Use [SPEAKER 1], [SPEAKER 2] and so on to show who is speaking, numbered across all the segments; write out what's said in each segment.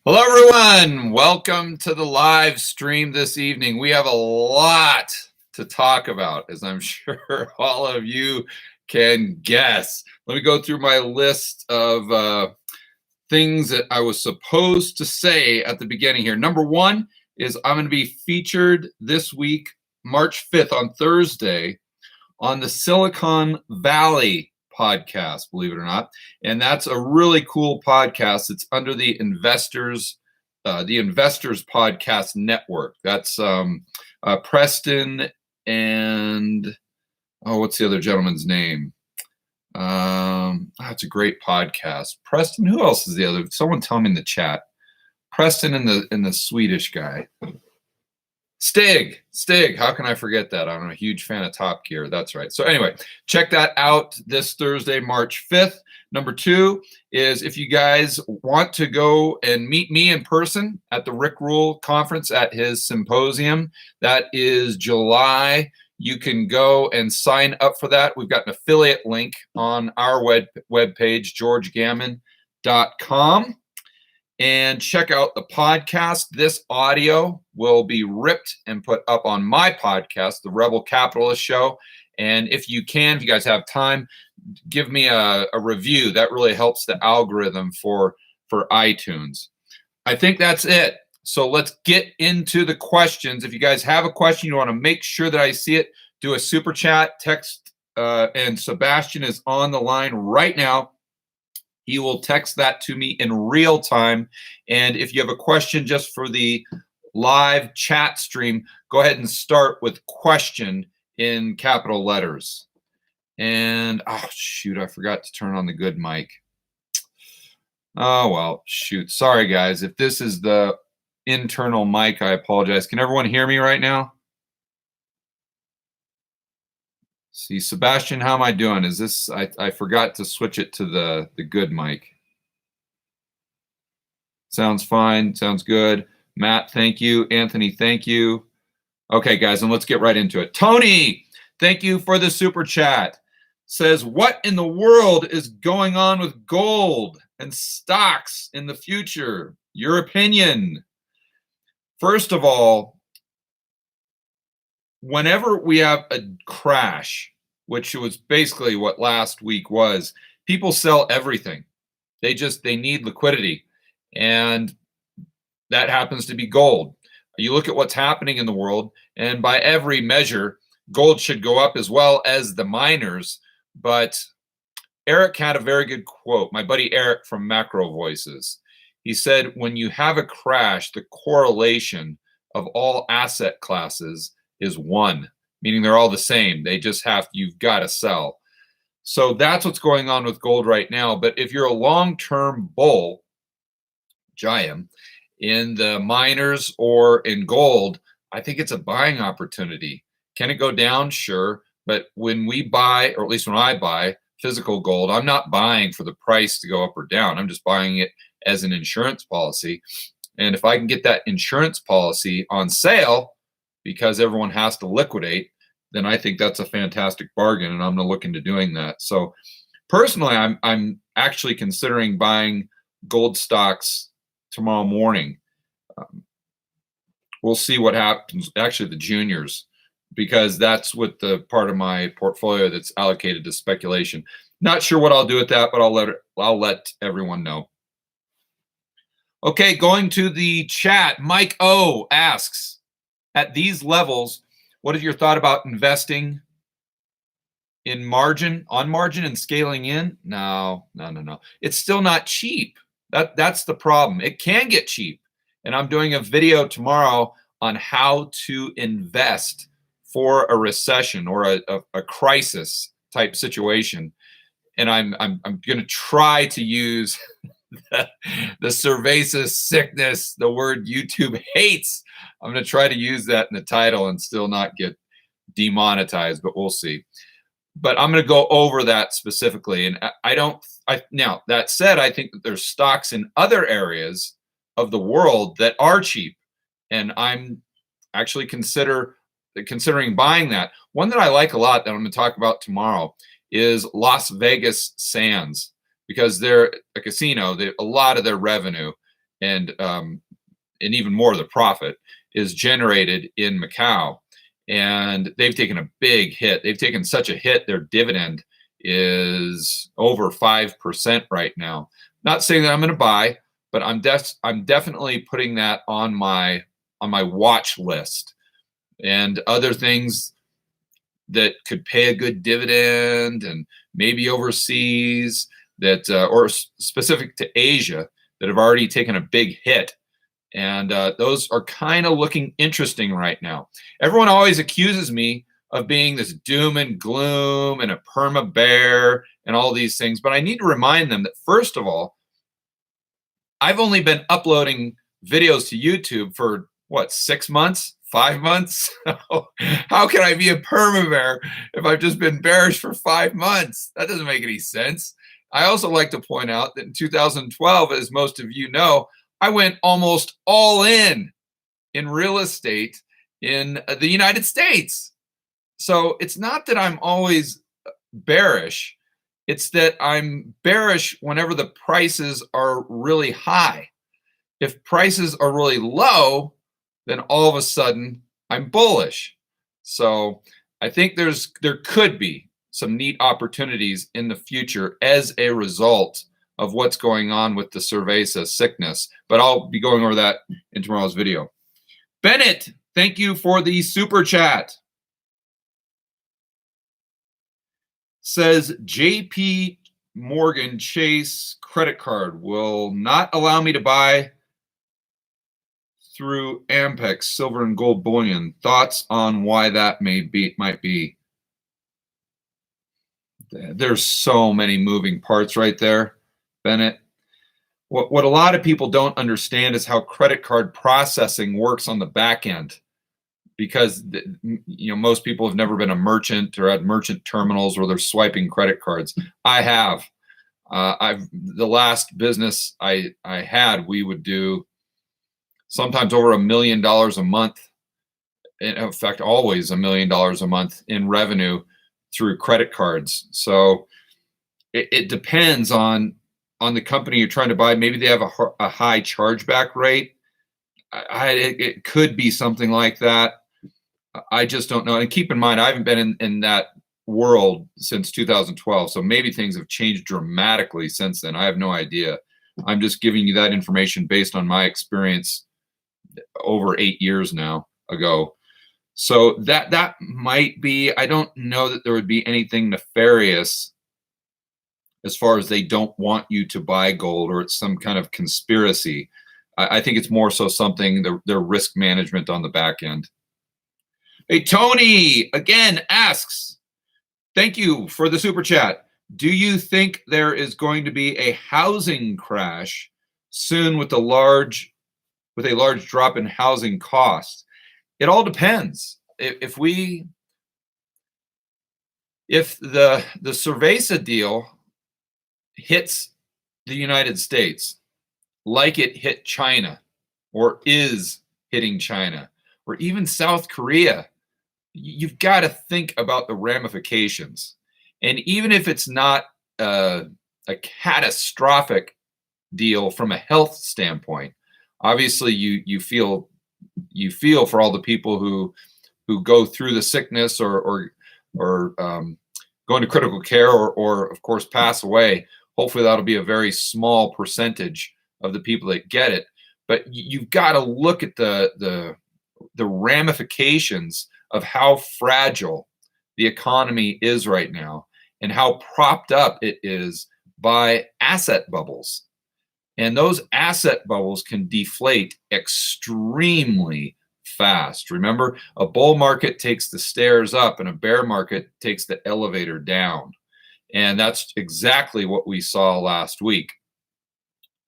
[SPEAKER 1] Hello, everyone. Welcome to the live stream this evening. We have a lot to talk about, as I'm sure all of you can guess. Let me go through my list of things that I was supposed to say at the beginning here. Number one is I'm going to be featured this week, March 5th, on Thursday, on the Silicon Valley podcast, believe it or not. And that's a really cool podcast. It's under the Investors Podcast Network. That's Preston and what's the other gentleman's name? It's a great podcast. Preston, who else is the other? Someone tell me in the chat. Preston and the Swedish guy. Stig, how can I forget that? I'm a huge fan of Top Gear. That's right. So anyway, check that out this Thursday, March 5th. Number two is if you guys want to go and meet me in person at the Rick Rule conference at his symposium, that is July. You can go and sign up for that. We've got an affiliate link on our webpage, georgegammon.com. And check out the podcast. This audio will be ripped and put up on my podcast, The Rebel Capitalist Show. And if you guys have time, give me a review. That really helps the algorithm for iTunes. I think that's it. So let's get into the questions. If you guys have a question, you want to make sure that I see it, do a super chat, text, and Sebastian is on the line right now. He will text that to me in real time. And if you have a question just for the live chat stream, go ahead and start with question in capital letters. And, oh, shoot, I forgot to turn on the good mic. Oh, well, shoot. Sorry, guys. If this is the internal mic, I apologize. Can everyone hear me right now? See, Sebastian, how am I doing? Is this, I forgot to switch it to the good mic. Sounds fine. Sounds good. Matt, thank you. Anthony, thank you. Okay, guys, and let's get right into it. Tony, thank you for the super chat. Says, what in the world is going on with gold and stocks in the future? Your opinion. First of all, whenever we have a crash, which was basically what last week was, people sell everything. They need liquidity. And that happens to be gold. You look at what's happening in the world, and by every measure, gold should go up as well as the miners. But Eric had a very good quote, my buddy Eric from Macro Voices. He said, when you have a crash, the correlation of all asset classes is 1, meaning they're all the same. They just you've got to sell. So that's what's going on with gold right now. But if you're a long-term bull, which I am, in the miners or in gold, I think it's a buying opportunity. Can it go down? Sure. But when we buy, or at least when I buy physical gold, I'm not buying for the price to go up or down. I'm just buying it as an insurance policy. And if I can get that insurance policy on sale because everyone has to liquidate, then I think that's a fantastic bargain, and I'm going to look into doing that. So personally, I'm actually considering buying gold stocks tomorrow morning. We'll see what happens. Actually, the juniors, because that's what the part of my portfolio that's allocated to speculation. Not sure what I'll do with that, but I'll let everyone know. Okay, going to the chat. Mike O asks, at these levels, what is your thought about investing on margin and scaling in? No. It's still not cheap. That's the problem. It can get cheap. And I'm doing a video tomorrow on how to invest for a recession or a crisis type situation. And I'm going to try to use the cerveza sickness, the word YouTube hates. I'm going to try to use that in the title and still not get demonetized, but we'll see. But I'm going to go over that specifically. And now that said, I think that there's stocks in other areas of the world that are cheap. And I'm actually considering buying that. One that I like a lot that I'm going to talk about tomorrow is Las Vegas Sands, because they're a casino. A lot of their revenue and even more of the profit is generated in Macau. And they've taken a big hit. They've taken such a hit, their dividend is over 5% right now. Not saying that I'm going to buy, but I'm definitely putting that on my watch list. And other things that could pay a good dividend, and maybe overseas that or specific to Asia, that have already taken a big hit. And those are kind of looking interesting right now. Everyone always accuses me of being this doom and gloom and a perma bear and all these things. But I need to remind them that, first of all, I've only been uploading videos to YouTube for what, 6 months, 5 months? How can I be a perma bear if I've just been bearish for 5 months? That doesn't make any sense. I also like to point out that in 2012, as most of you know, I went almost all in real estate in the United States. So it's not that I'm always bearish. It's that I'm bearish whenever the prices are really high. If prices are really low, then all of a sudden I'm bullish. So I think there could be some neat opportunities in the future as a result of what's going on with the cerveza sickness. But I'll be going over that in tomorrow's video. Bennett, thank you for the super chat. Says JP Morgan Chase credit card will not allow me to buy through Ampex silver and gold bullion. Thoughts on why that might be? There's so many moving parts right there, Bennett. What a lot of people don't understand is how credit card processing works on the back end, because most people have never been a merchant or had merchant terminals where they're swiping credit cards. I have. The last business I had, we would do sometimes over $1 million a month. In fact, always $1 million a month in revenue through credit cards. So it depends on the company you're trying to buy. Maybe they have a high chargeback rate. It could be something like that. I just don't know. And keep in mind, I haven't been in that world since 2012. So maybe things have changed dramatically since then. I have no idea. I'm just giving you that information based on my experience over 8 years now ago. So that might be, I don't know that there would be anything nefarious as far as they don't want you to buy gold or it's some kind of conspiracy. I think it's more so something, their risk management on the back end. Hey, Tony again asks, thank you for the super chat. Do you think there is going to be a housing crash soon with a large drop in housing costs? It all depends. If the cerveza deal hits the United States like it hit China or is hitting China or even South Korea, you've got to think about the ramifications. And even if it's not a catastrophic deal from a health standpoint, obviously you feel for all the people who go through the sickness or go into critical care or of course pass away. Hopefully that'll be a very small percentage of the people that get it. But you've got to look at the ramifications of how fragile the economy is right now and how propped up it is by asset bubbles. And those asset bubbles can deflate extremely fast. Remember, a bull market takes the stairs up and a bear market takes the elevator down. And that's exactly what we saw last week.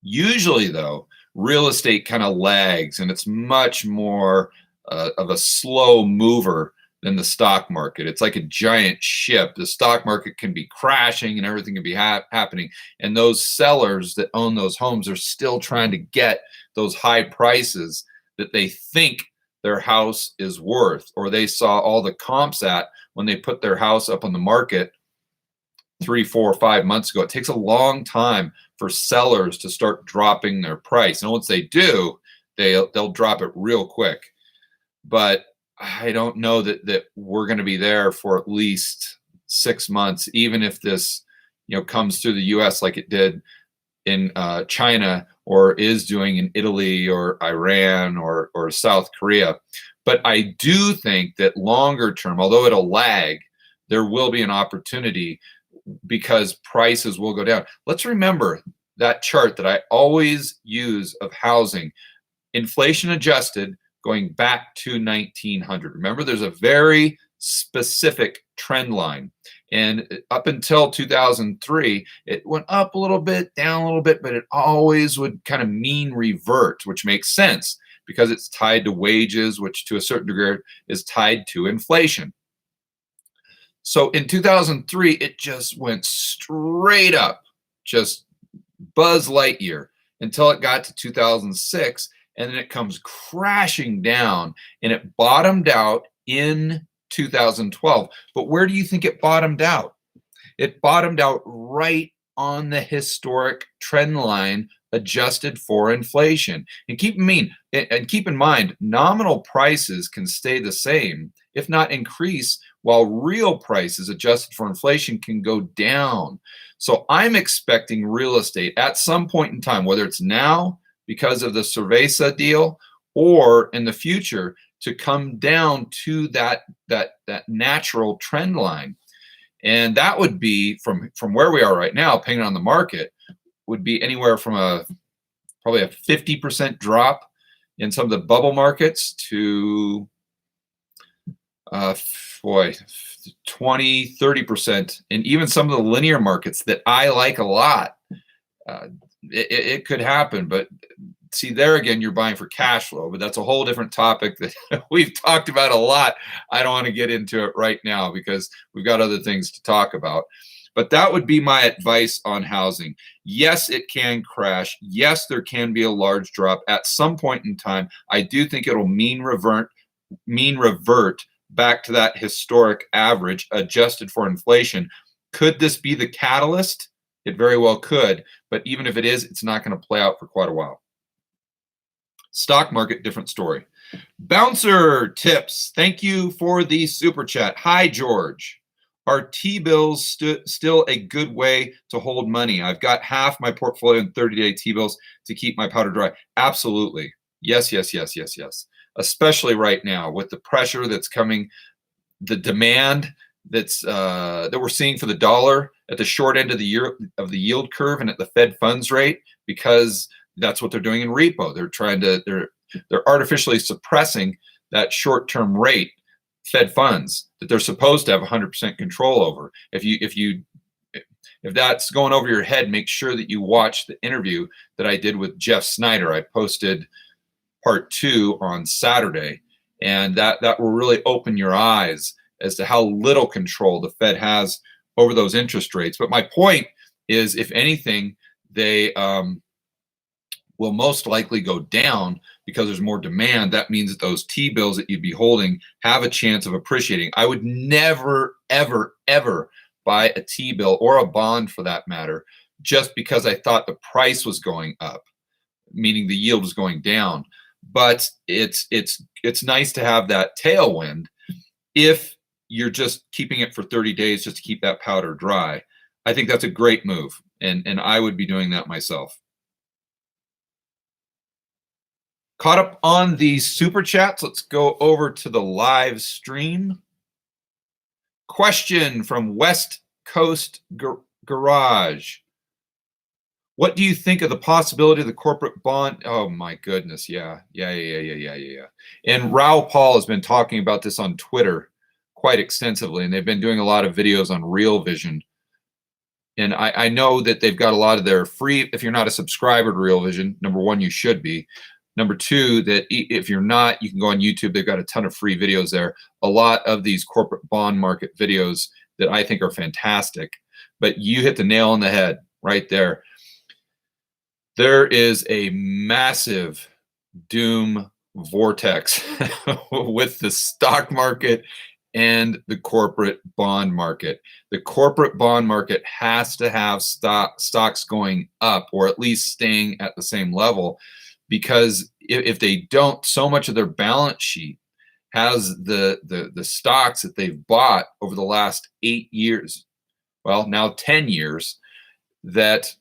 [SPEAKER 1] Usually, though, real estate kind of lags and it's much more of a slow mover than the stock market. It's like a giant ship. The stock market can be crashing and everything can be happening. And those sellers that own those homes are still trying to get those high prices that they think their house is worth, or they saw all the comps at when they put their house up on the market 3, 4, 5 months ago. It takes a long time for sellers to start dropping their price. And once they do, they'll drop it real quick. But I don't know that we're going to be there for at least 6 months, even if this comes through the U.S. like it did in China, or is doing in Italy or Iran or South Korea. But I do think that longer term, although it'll lag, there will be an opportunity because prices will go down. Let's remember that chart that I always use of housing, inflation adjusted, going back to 1900. Remember, there's a very specific trend line. And up until 2003, it went up a little bit, down a little bit, but it always would kind of mean revert, which makes sense because it's tied to wages, which to a certain degree is tied to inflation. So in 2003, it just went straight up, just Buzz Lightyear, until it got to 2006. And then it comes crashing down, and it bottomed out in 2012. But where do you think it bottomed out? It bottomed out right on the historic trend line adjusted for inflation. And keep in mind, nominal prices can stay the same, if not increase, while real prices adjusted for inflation can go down. So I'm expecting real estate at some point in time, whether it's now because of the Cerveza deal or in the future, to come down to that natural trend line. And that would be from where we are right now, depending on the market, would be anywhere from probably a 50% drop in some of the bubble markets to 20, 30%, and even some of the linear markets that I like a lot. It could happen, but see, there again, you're buying for cash flow, but that's a whole different topic that we've talked about a lot. I don't want to get into it right now because we've got other things to talk about. But that would be my advice on housing. Yes, it can crash. Yes, there can be a large drop at some point in time. I do think it'll mean revert back to that historic average adjusted for inflation. Could this be the catalyst? It very well could, but even if it is, it's not going to play out for quite a while. Stock market, different story. Bouncer tips. Thank you for the super chat. Hi, George. Are T-bills still a good way to hold money? I've got half my portfolio in 30-day T-bills to keep my powder dry. Absolutely. Yes. Especially right now with the pressure that's coming, the demand that we're seeing for the dollar at the short end of the yield curve and at the Fed funds rate, because that's what they're doing in repo. They're artificially suppressing that short-term rate, Fed funds, that they're supposed to have 100% control over. If that's going over your head, make sure that you watch the interview that I did with Jeff Snyder. I posted part 2 on Saturday, and that will really open your eyes as to how little control the Fed has over those interest rates. But my point is, if anything, they will most likely go down because there's more demand. That means that those T-bills that you'd be holding have a chance of appreciating. I would never, ever, ever buy a T-bill or a bond for that matter, just because I thought the price was going up, meaning the yield was going down. But it's nice to have that tailwind if you're just keeping it for 30 days just to keep that powder dry. I think that's a great move, and I would be doing that myself. Caught up on the super chats. Let's go over to the live stream. Question from West Coast Garage. What do you think of the possibility of the corporate bond? Oh my goodness. Yeah. And Raoul Paul has been talking about this on Twitter quite extensively, and they've been doing a lot of videos on Real Vision. And I know that they've got a lot of their free, if you're not a subscriber to Real Vision, number one, you should be. Number two, that if you're not, you can go on YouTube. They've got a ton of free videos there. A lot of these corporate bond market videos that I think are fantastic. But you hit the nail on the head right there. There is a massive doom vortex with the stock market and the corporate bond market. The corporate bond market has to have stocks going up, or at least staying at the same level, because if they don't, so much of their balance sheet has the stocks that they've bought over the last 8 years, well, now 10 years, that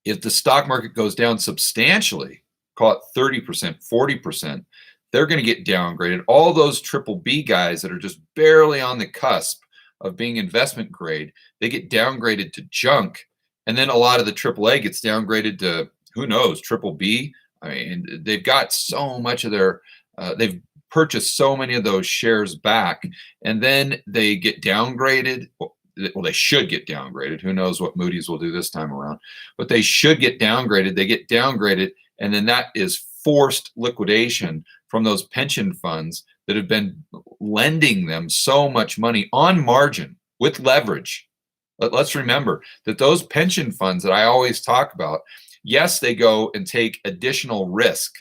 [SPEAKER 1] if the stock market goes down substantially, call it 30%, 40%, they're going to get downgraded. All those triple B guys that are just barely on the cusp of being investment grade, they get downgraded to junk. And then a lot of the triple A gets downgraded to, who knows, triple B. I mean, they've got so much of their, they've purchased so many of those shares back, and then they get downgraded. Well, they should get downgraded. Who knows what Moody's will do this time around, but they should get downgraded. They get downgraded, and then that is forced liquidation from those pension funds that have been lending them so much money on margin with leverage. Let's remember that those pension funds that I always talk about, yes, they go and take additional risk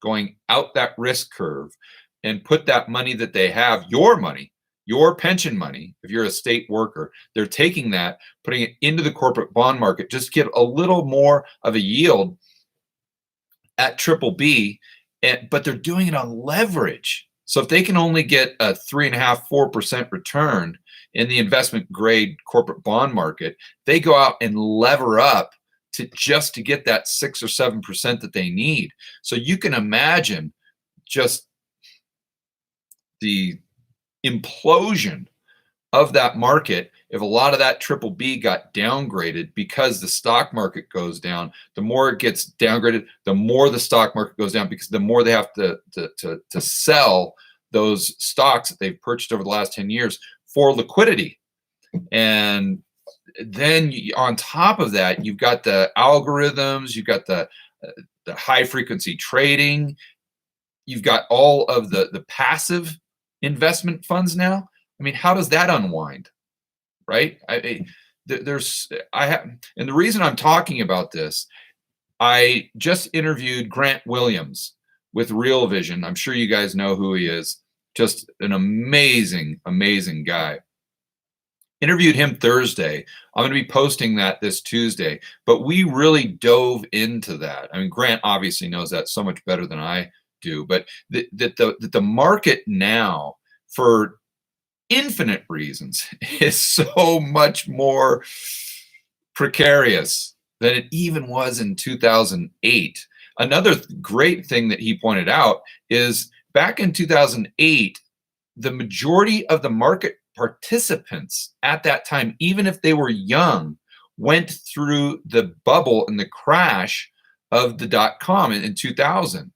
[SPEAKER 1] going out that risk curve and put that money that they have, your money, your pension money, if you're a state worker, they're taking that, putting it into the corporate bond market, just get a little more of a yield at triple B, but they're doing it on leverage. So if they can only get a 3.5%, 4% return in the investment grade corporate bond market, they go out and lever up to get that 6 or 7% that they need. So you can imagine just the implosion of that market if a lot of that triple B got downgraded, because the stock market goes down. The more it gets downgraded, the more the stock market goes down, because the more they have to sell those stocks that they've purchased over the last 10 years for liquidity. And then on top of that, you've got the algorithms, you've got the high frequency trading, you've got all of the passive investment funds now. I mean, how does that unwind, right? And the reason I'm talking about this, I just interviewed Grant Williams with Real Vision. I'm sure you guys know who he is. Just an amazing, amazing guy. Interviewed him Thursday. I'm going to be posting that this Tuesday, but we really dove into that. I mean, Grant obviously knows that so much better than I do, but the market now, for infinite reasons, is so much more precarious than it even was in 2008. Another great thing that he pointed out is back in 2008, the majority of the market participants at that time, even if they were young, went through the bubble and the crash of the dot-com in 2000.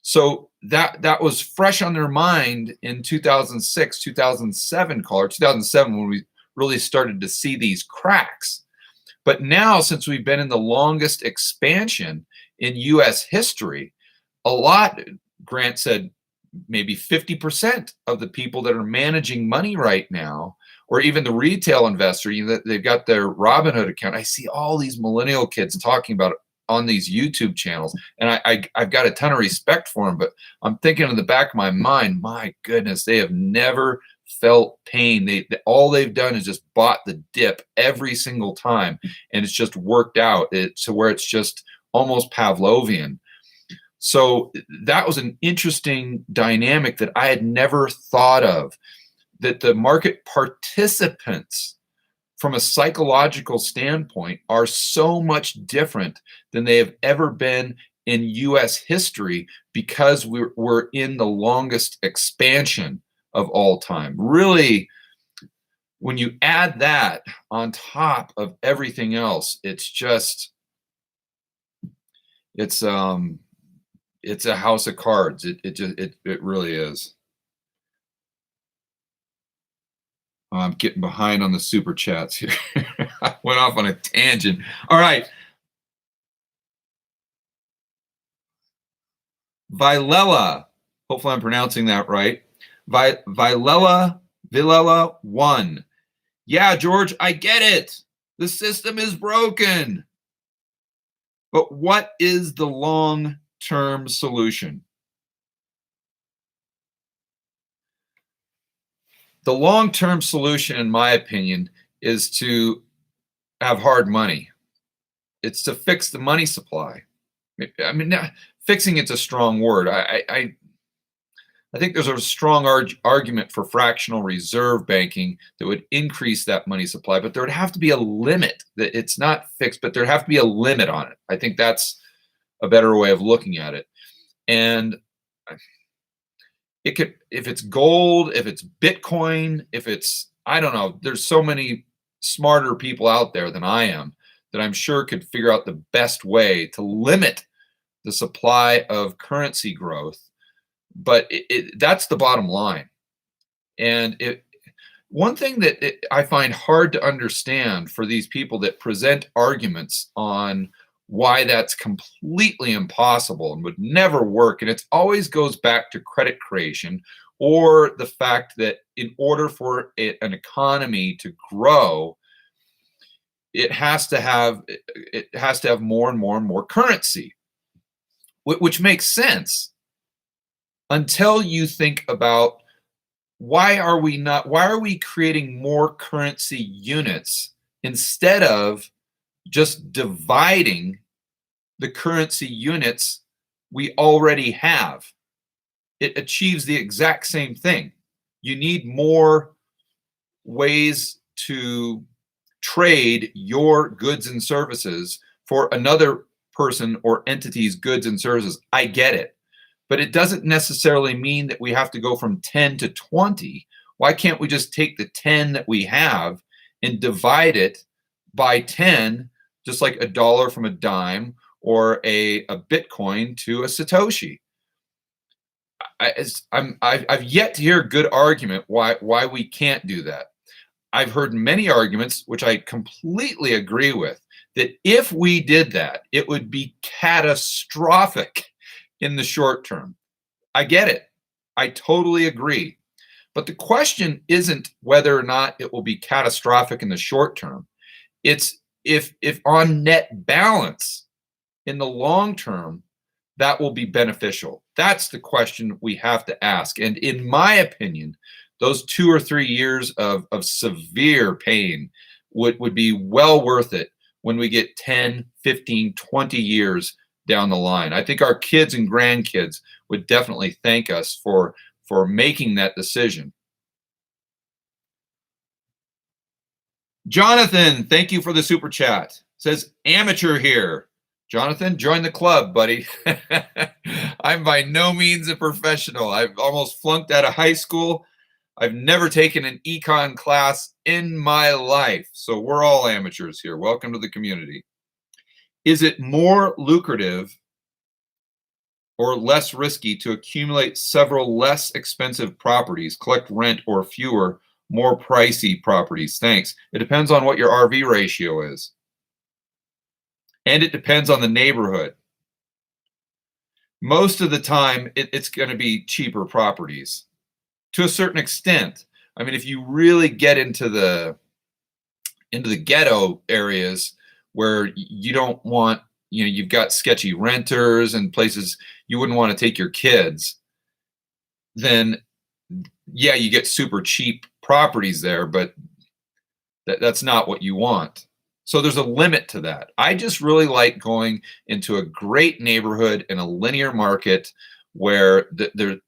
[SPEAKER 1] So that was fresh on their mind in 2006, 2007, or 2007, when we really started to see these cracks. But now, since we've been in the longest expansion in U.S. history, Grant said, maybe 50% of the people that are managing money right now, or even the retail investor, they've got their Robinhood account. I see all these millennial kids talking about it on these YouTube channels, and I've got a ton of respect for them, but I'm thinking in the back of my mind, my goodness, they have never felt pain. All they've done is just bought the dip every single time, and it's just worked out to where it's just almost Pavlovian. So that was an interesting dynamic that I had never thought of, that the market participants from a psychological standpoint are so much different than they have ever been in U.S. history, because we're in the longest expansion of all time. Really, when you add that on top of everything else, it's a house of cards. It really is. I'm getting behind on the super chats here. I went off on a tangent. All right. Vilela. Hopefully I'm pronouncing that right. Vilela 1. Yeah, George, I get it. The system is broken. But what is the long-term solution? The long-term solution, in my opinion, is to have hard money. It's to fix the money supply. I mean, fixing it's a strong word. I think there's a strong argument for fractional reserve banking that would increase that money supply, but there would have to be a limit. That it's not fixed, but there'd have to be a limit on it. I think that's a better way of looking at it. And it could, if it's gold, if it's Bitcoin, if it's, I don't know, there's so many smarter people out there than I am that I'm sure could figure out the best way to limit the supply of currency growth. But that's the bottom line. And one thing that I find hard to understand for these people that present arguments on why that's completely impossible and would never work, and it always goes back to credit creation or the fact that in order for an economy to grow, it has to have more and more and more currency, which makes sense until you think about why are we creating more currency units instead of just dividing the currency units we already have. It achieves the exact same thing. You need more ways to trade your goods and services for another person or entity's goods and services. I get it. But it doesn't necessarily mean that we have to go from 10 to 20. Why can't we just take the 10 that we have and divide it by 10, just like a dollar from a dime or a Bitcoin to a Satoshi? I've yet to hear a good argument why we can't do that. I've heard many arguments, which I completely agree with, that if we did that, it would be catastrophic in the short term. I get it. I totally agree. But the question isn't whether or not it will be catastrophic in the short term. It's if on net balance in the long term, that will be beneficial. That's the question we have to ask. And in my opinion, those 2 or 3 years of severe pain would be well worth it when we get 10, 15, 20 years down the line. I think our kids and grandkids would definitely thank us for making that decision. Jonathan, thank you for the super chat. Says amateur here. Jonathan, join the club, buddy. I'm by no means a professional. I've almost flunked out of high school. I've never taken an econ class in my life. So we're all amateurs here. Welcome to the community. Is it more lucrative or less risky to accumulate several less expensive properties, collect rent, or fewer, more pricey properties? Thanks. It depends on what your RV ratio is. And it depends on the neighborhood. Most of the time, it's going to be cheaper properties to a certain extent. I mean, if you really get into the ghetto areas where you don't want, you've got sketchy renters and places you wouldn't want to take your kids, then yeah, you get super cheap properties there, but that's not what you want. So there's a limit to that. I just really like going into a great neighborhood in a linear market where the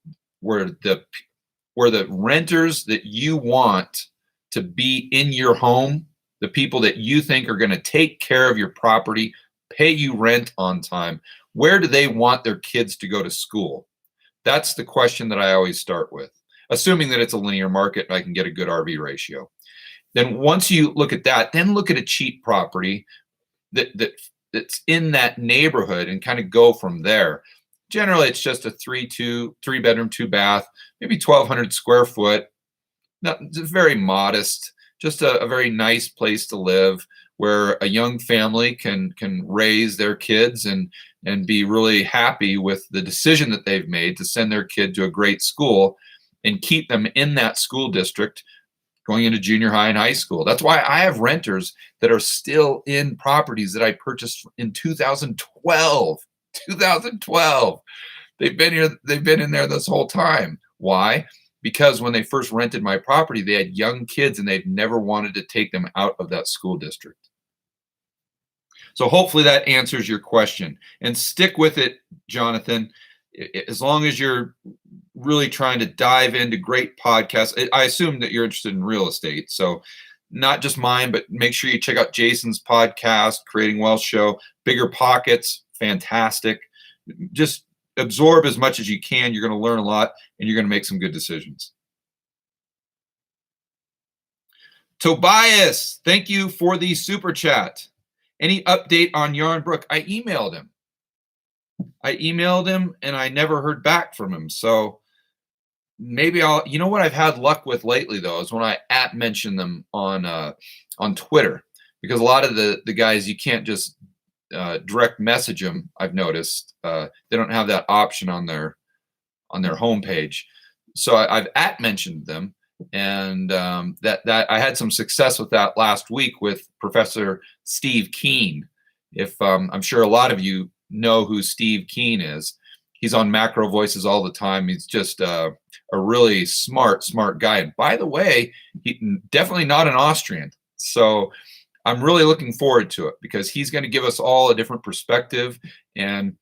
[SPEAKER 1] renters that you want to be in your home, the people that you think are going to take care of your property, pay you rent on time, where do they want their kids to go to school? That's the question that I always start with, assuming that it's a linear market and I can get a good RV ratio. Then once you look at that, then look at a cheap property that's in that neighborhood and kind of go from there. Generally, it's just a 3-bedroom, 2-bath, maybe 1,200 square foot. It's very modest, just a very nice place to live where a young family can raise their kids and be really happy with the decision that they've made to send their kid to a great school and keep them in that school district going into junior high and high school. That's why I have renters that are still in properties that I purchased in 2012. 2012. They've been here, they've been in there this whole time. Why? because when they first rented my property, they had young kids and they'd never wanted to take them out of that school district. So hopefully that answers your question. And stick with it, Jonathan. As long as you're really trying to dive into great podcasts. I assume that you're interested in real estate. So not just mine, but make sure you check out Jason's podcast, Creating Wealth Show, Bigger Pockets, fantastic. Just absorb as much as you can. You're going to learn a lot and you're going to make some good decisions. Tobias, thank you for the super chat. Any update on Yarn Brooke? I emailed him and I never heard back from him. So maybe you know what I've had luck with lately though, is when I mention them on Twitter, because a lot of the guys, you can't just direct message them. I've noticed they don't have that option on their homepage. So I've mentioned them, and that I had some success with that last week with Professor Steve Keen. If I'm sure a lot of you know who Steve Keen is. He's on Macro Voices all the time. He's just a really smart guy. And by the way, he definitely not an Austrian. So I'm really looking forward to it because he's going to give us all a different perspective. And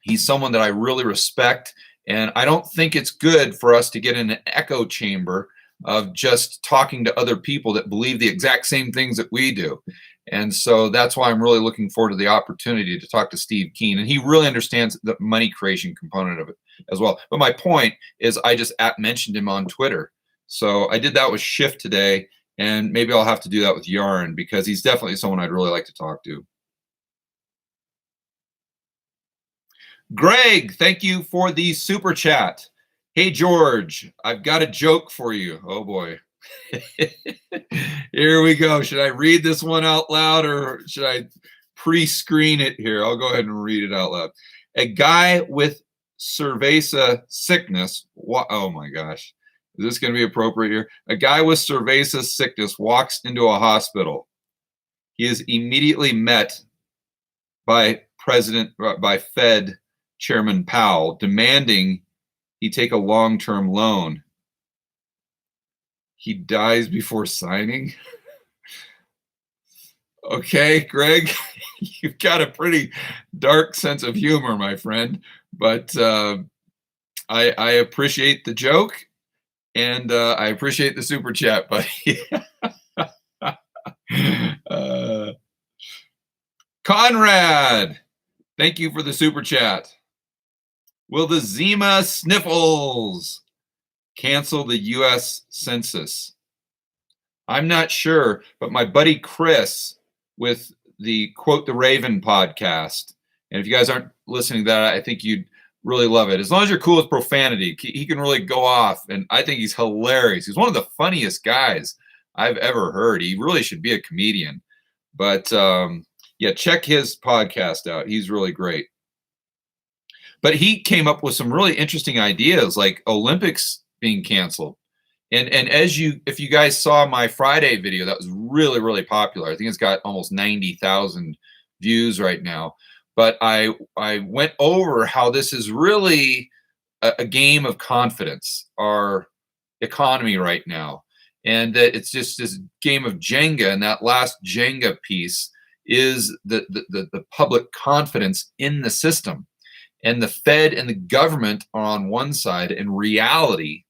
[SPEAKER 1] he's someone that I really respect. And I don't think it's good for us to get in an echo chamber of just talking to other people that believe the exact same things that we do. And so that's why I'm really looking forward to the opportunity to talk to Steve Keen. And he really understands the money creation component of it as well. But my point is I just mentioned him on Twitter. So I did that with Shift today. And maybe I'll have to do that with Yarn because he's definitely someone I'd really like to talk to. Greg, thank you for the super chat. Hey, George, I've got a joke for you. Oh, boy. Here we go. Should I read this one out loud or should I pre-screen it here? I'll go ahead and read it out loud. A guy with cerveza sickness. Oh, my gosh. Is this going to be appropriate here? A guy with cerveza sickness walks into a hospital. He is immediately met by Fed Chairman Powell demanding he take a long-term loan. He dies before signing. Okay, Greg, you've got a pretty dark sense of humor, my friend, but I appreciate the joke and I appreciate the super chat, buddy. Conrad, thank you for the super chat. Will the Zima sniffles cancel the U.S. Census? I'm not sure, but my buddy Chris with the Quote the Raven podcast, and if you guys aren't listening to that, I think you'd really love it. As long as you're cool with profanity, he can really go off, and I think he's hilarious. He's one of the funniest guys I've ever heard. He really should be a comedian. But yeah, check his podcast out. He's really great. But he came up with some really interesting ideas, like Olympics being canceled. And if you guys saw my Friday video, that was really, really popular. I think it's got almost 90,000 views right now. But I went over how this is really a game of confidence, our economy right now. And that it's just this game of Jenga, and that last Jenga piece is the public confidence in the system. And the Fed and the government are on one side, and reality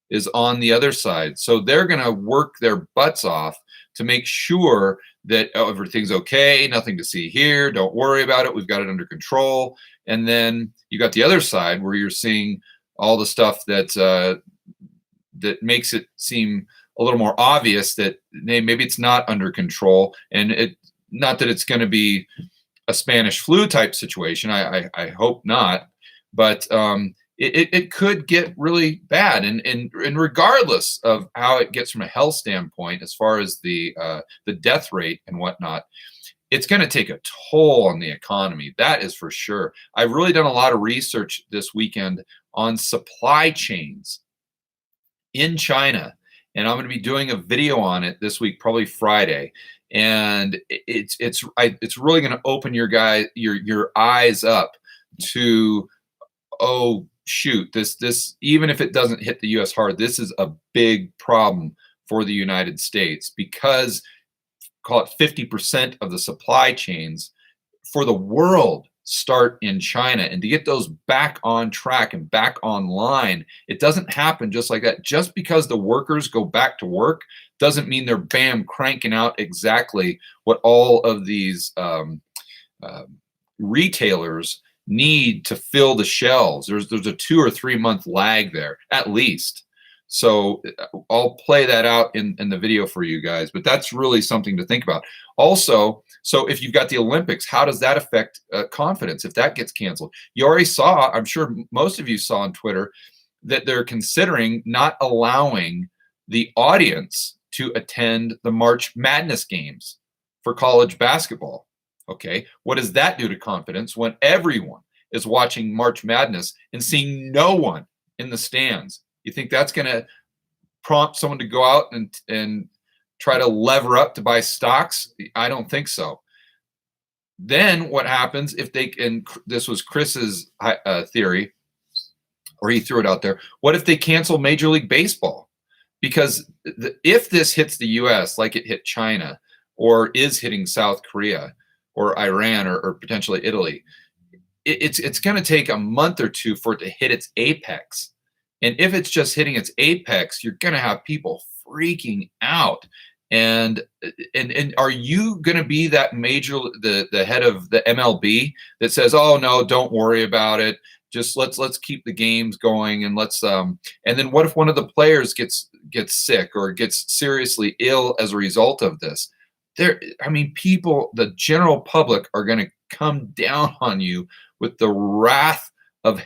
[SPEAKER 1] is on the other side. So they're going to work their butts off to make sure that everything's okay, nothing to see here, don't worry about it, we've got it under control. And then you got the other side where you're seeing all the stuff that that makes it seem a little more obvious that maybe it's not under control, and it not that it's going to be a Spanish flu type situation. I hope not, but it could get really bad. And regardless of how it gets from a health standpoint, as far as the death rate and whatnot, it's going to take a toll on the economy. That is for sure. I've really done a lot of research this weekend on supply chains in China, and I'm going to be doing a video on it this week, probably Friday. And it's really going to open your eyes up to, oh shoot, this even if it doesn't hit the US hard, this is a big problem for the United States because call it 50% of the supply chains for the world start in China. And to get those back on track and back online, it doesn't happen just like that. Just because the workers go back to work doesn't mean they're bam cranking out exactly what all of these retailers need to fill the shelves. There's a 2 or 3 month lag there at least. So I'll play that out in the video for you guys, but that's really something to think about. Also, so if you've got the Olympics, how does that affect confidence if that gets canceled? You already saw, I'm sure most of you saw on Twitter, that they're considering not allowing the audience to attend the March Madness games for college basketball. Okay, what does that do to confidence when everyone is watching March Madness and seeing no one in the stands? You think that's going to prompt someone to go out and try to lever up to buy stocks? I don't think so. Then what happens if they, and this was Chris's theory, or he threw it out there, what if they cancel Major League Baseball? Because if this hits the US like it hit China, or is hitting South Korea, or Iran, or potentially Italy, it's going to take a month or two for it to hit its apex. And if it's just hitting its apex, you're going to have people freaking out. And are you going to be that major, the head of the MLB that says, "Oh no, don't worry about it. Just let's keep the games going, and let's and then what if one of the players gets sick or gets seriously ill as a result of this?" I mean, people, the general public are going to come down on you with the wrath of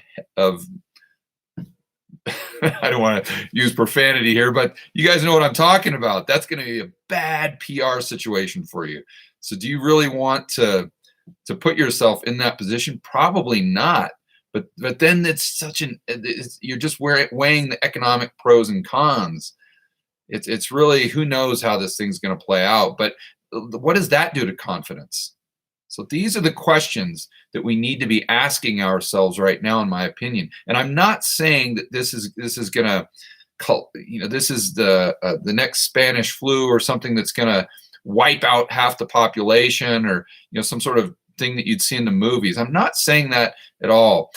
[SPEAKER 1] I don't want to use profanity here, but you guys know what I'm talking about. That's going to be a bad PR situation for you. So do you really want to put yourself in that position? Probably not. But then it's you're just weighing the economic pros and cons. It's really, who knows how this thing's going to play out. But what does that do to confidence? So these are the questions that we need to be asking ourselves right now, in my opinion. And I'm not saying that this is going to, this is the next Spanish flu or something that's going to wipe out half the population, or some sort of thing that you'd see in the movies. I'm not saying that at all.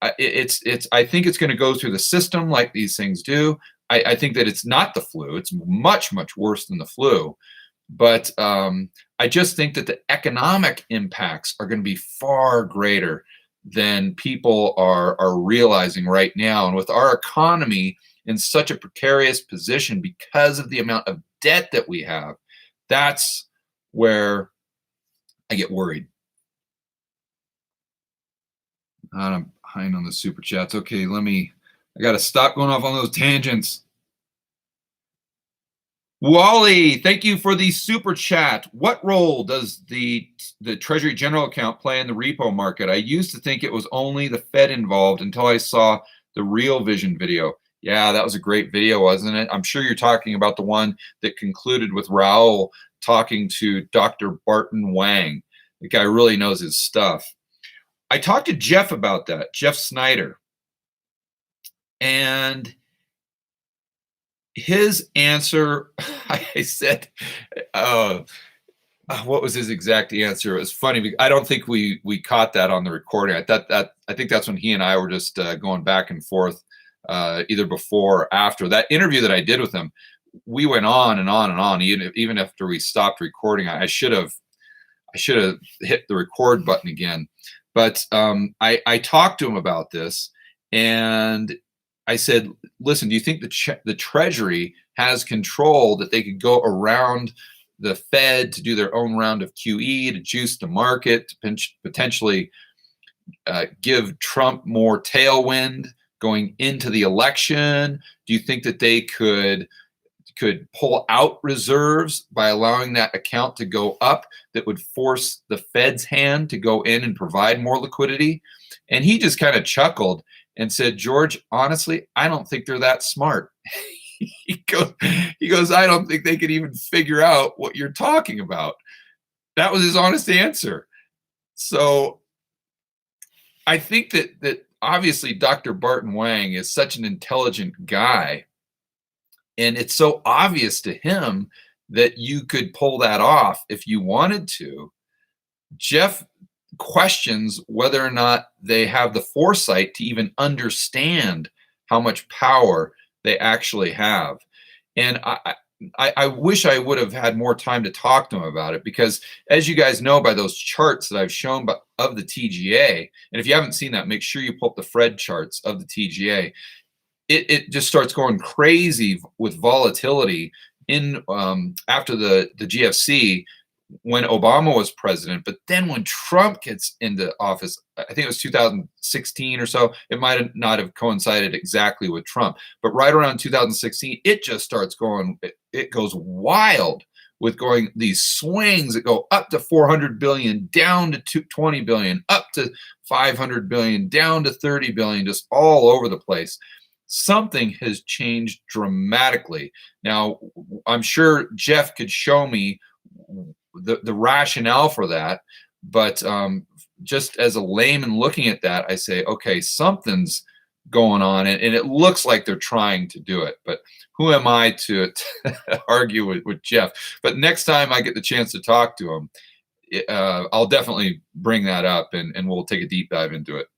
[SPEAKER 1] I think it's going to go through the system like these things do. I think that it's not the flu. It's much, much worse than the flu. But I just think that the economic impacts are going to be far greater than people are realizing right now. And with our economy in such a precarious position because of the amount of debt that we have, that's where I get worried. I'm behind on the super chats. Okay, I got to stop going off on those tangents. Wally, thank you for the super chat. What role does the Treasury General account play in the repo market? I used to think it was only the Fed involved until I saw the Real Vision video. Yeah, that was a great video, wasn't it? I'm sure you're talking about the one that concluded with Raul talking to Dr. Barton Wang. The guy really knows his stuff. I talked to Jeff about that, Jeff Snyder. And his answer, I said, what was his exact answer? It was funny because I don't think we caught that on the recording. I think that's when he and I were just going back and forth, either before or after that interview that I did with him. We went on and on and on. Even after we stopped recording, I should have hit the record button again. But I talked to him about this, and I said, listen, do you think the Treasury has control that they could go around the Fed to do their own round of QE, to juice the market, to potentially give Trump more tailwind going into the election? Do you think that they could pull out reserves by allowing that account to go up, that would force the Fed's hand to go in and provide more liquidity? And he just kind of chuckled and said, George, honestly, I don't think they're that smart. He goes, I don't think they could even figure out what you're talking about. That was his honest answer. So I think that obviously Dr. Barton Wang is such an intelligent guy, and it's so obvious to him that you could pull that off if you wanted to. Jeff questions whether or not they have the foresight to even understand how much power they actually have. And I wish I would have had more time to talk to him about it, because as you guys know by those charts that I've shown of the TGA, and if you haven't seen that, make sure you pull up the Fred charts of the TGA. It just starts going crazy with volatility in after the GFC, when Obama was president. But then when Trump gets into office, I think it was 2016 or so, it might have not have coincided exactly with Trump, but right around 2016, it just starts going, it goes wild with going these swings that go up to 400 billion, down to 20 billion, up to 500 billion, down to 30 billion, just all over the place. Something has changed dramatically. Now, I'm sure Jeff could show me the rationale for that, but just as a layman looking at that, I say, okay, something's going on, and it looks like they're trying to do it. But who am I to argue with Jeff? But next time I get the chance to talk to him, I'll definitely bring that up, and we'll take a deep dive into it.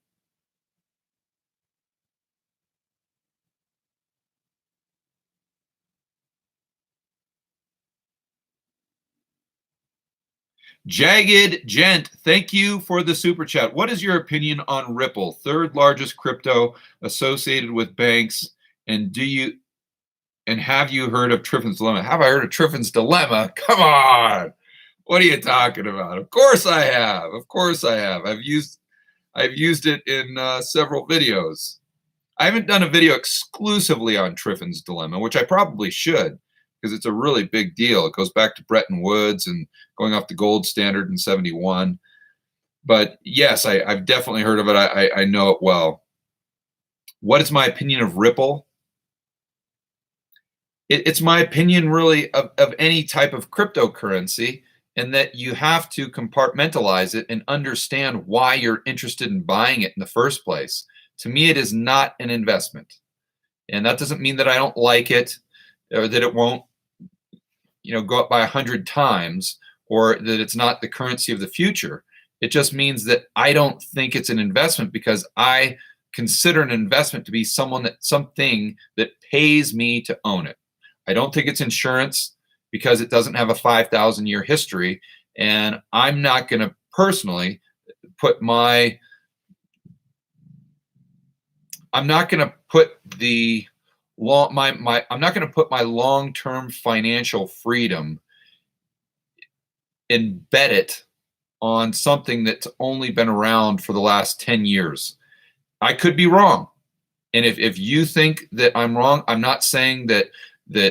[SPEAKER 1] Jagged Gent, thank you for the super chat. What is your opinion on Ripple, third largest crypto associated with banks? And have you heard of Triffin's Dilemma? Have I heard of Triffin's Dilemma? Come on. What are you talking about? Of course I have. Of course I have. I've used it in several videos. I haven't done a video exclusively on Triffin's Dilemma, which I probably should, because it's a really big deal. It goes back to Bretton Woods and going off the gold standard in 71. But yes, I've definitely heard of it. I know it well. What is my opinion of Ripple? It's my opinion, really, of any type of cryptocurrency, and that you have to compartmentalize it and understand why you're interested in buying it in the first place. To me, it is not an investment. And that doesn't mean that I don't like it, or that it won't, go up by 100 times, or that it's not the currency of the future. It just means that I don't think it's an investment, because I consider an investment to be something that pays me to own it. I don't think it's insurance, because it doesn't have a 5,000-year history, and I'm not going to personally put my I'm not going to put I'm not going to put my long-term financial freedom and bet it on something that's only been around for the last 10 years. I could be wrong. And if you think that I'm wrong, I'm not saying that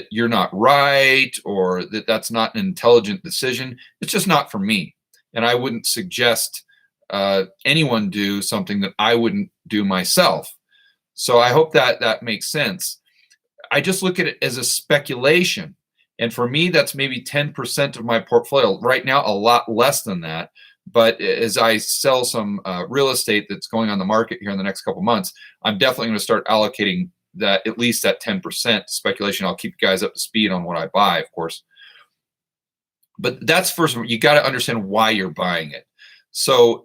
[SPEAKER 1] you're not right, or that that's not an intelligent decision. It's just not for me. And I wouldn't suggest anyone do something that I wouldn't do myself. So I hope that makes sense. I just look at it as a speculation. And for me, that's maybe 10% of my portfolio. Right now, a lot less than that. But as I sell some real estate that's going on the market here in the next couple months, I'm definitely going to start allocating that, at least that 10% speculation. I'll keep you guys up to speed on what I buy, of course. But that's first of all, you got to understand why you're buying it. So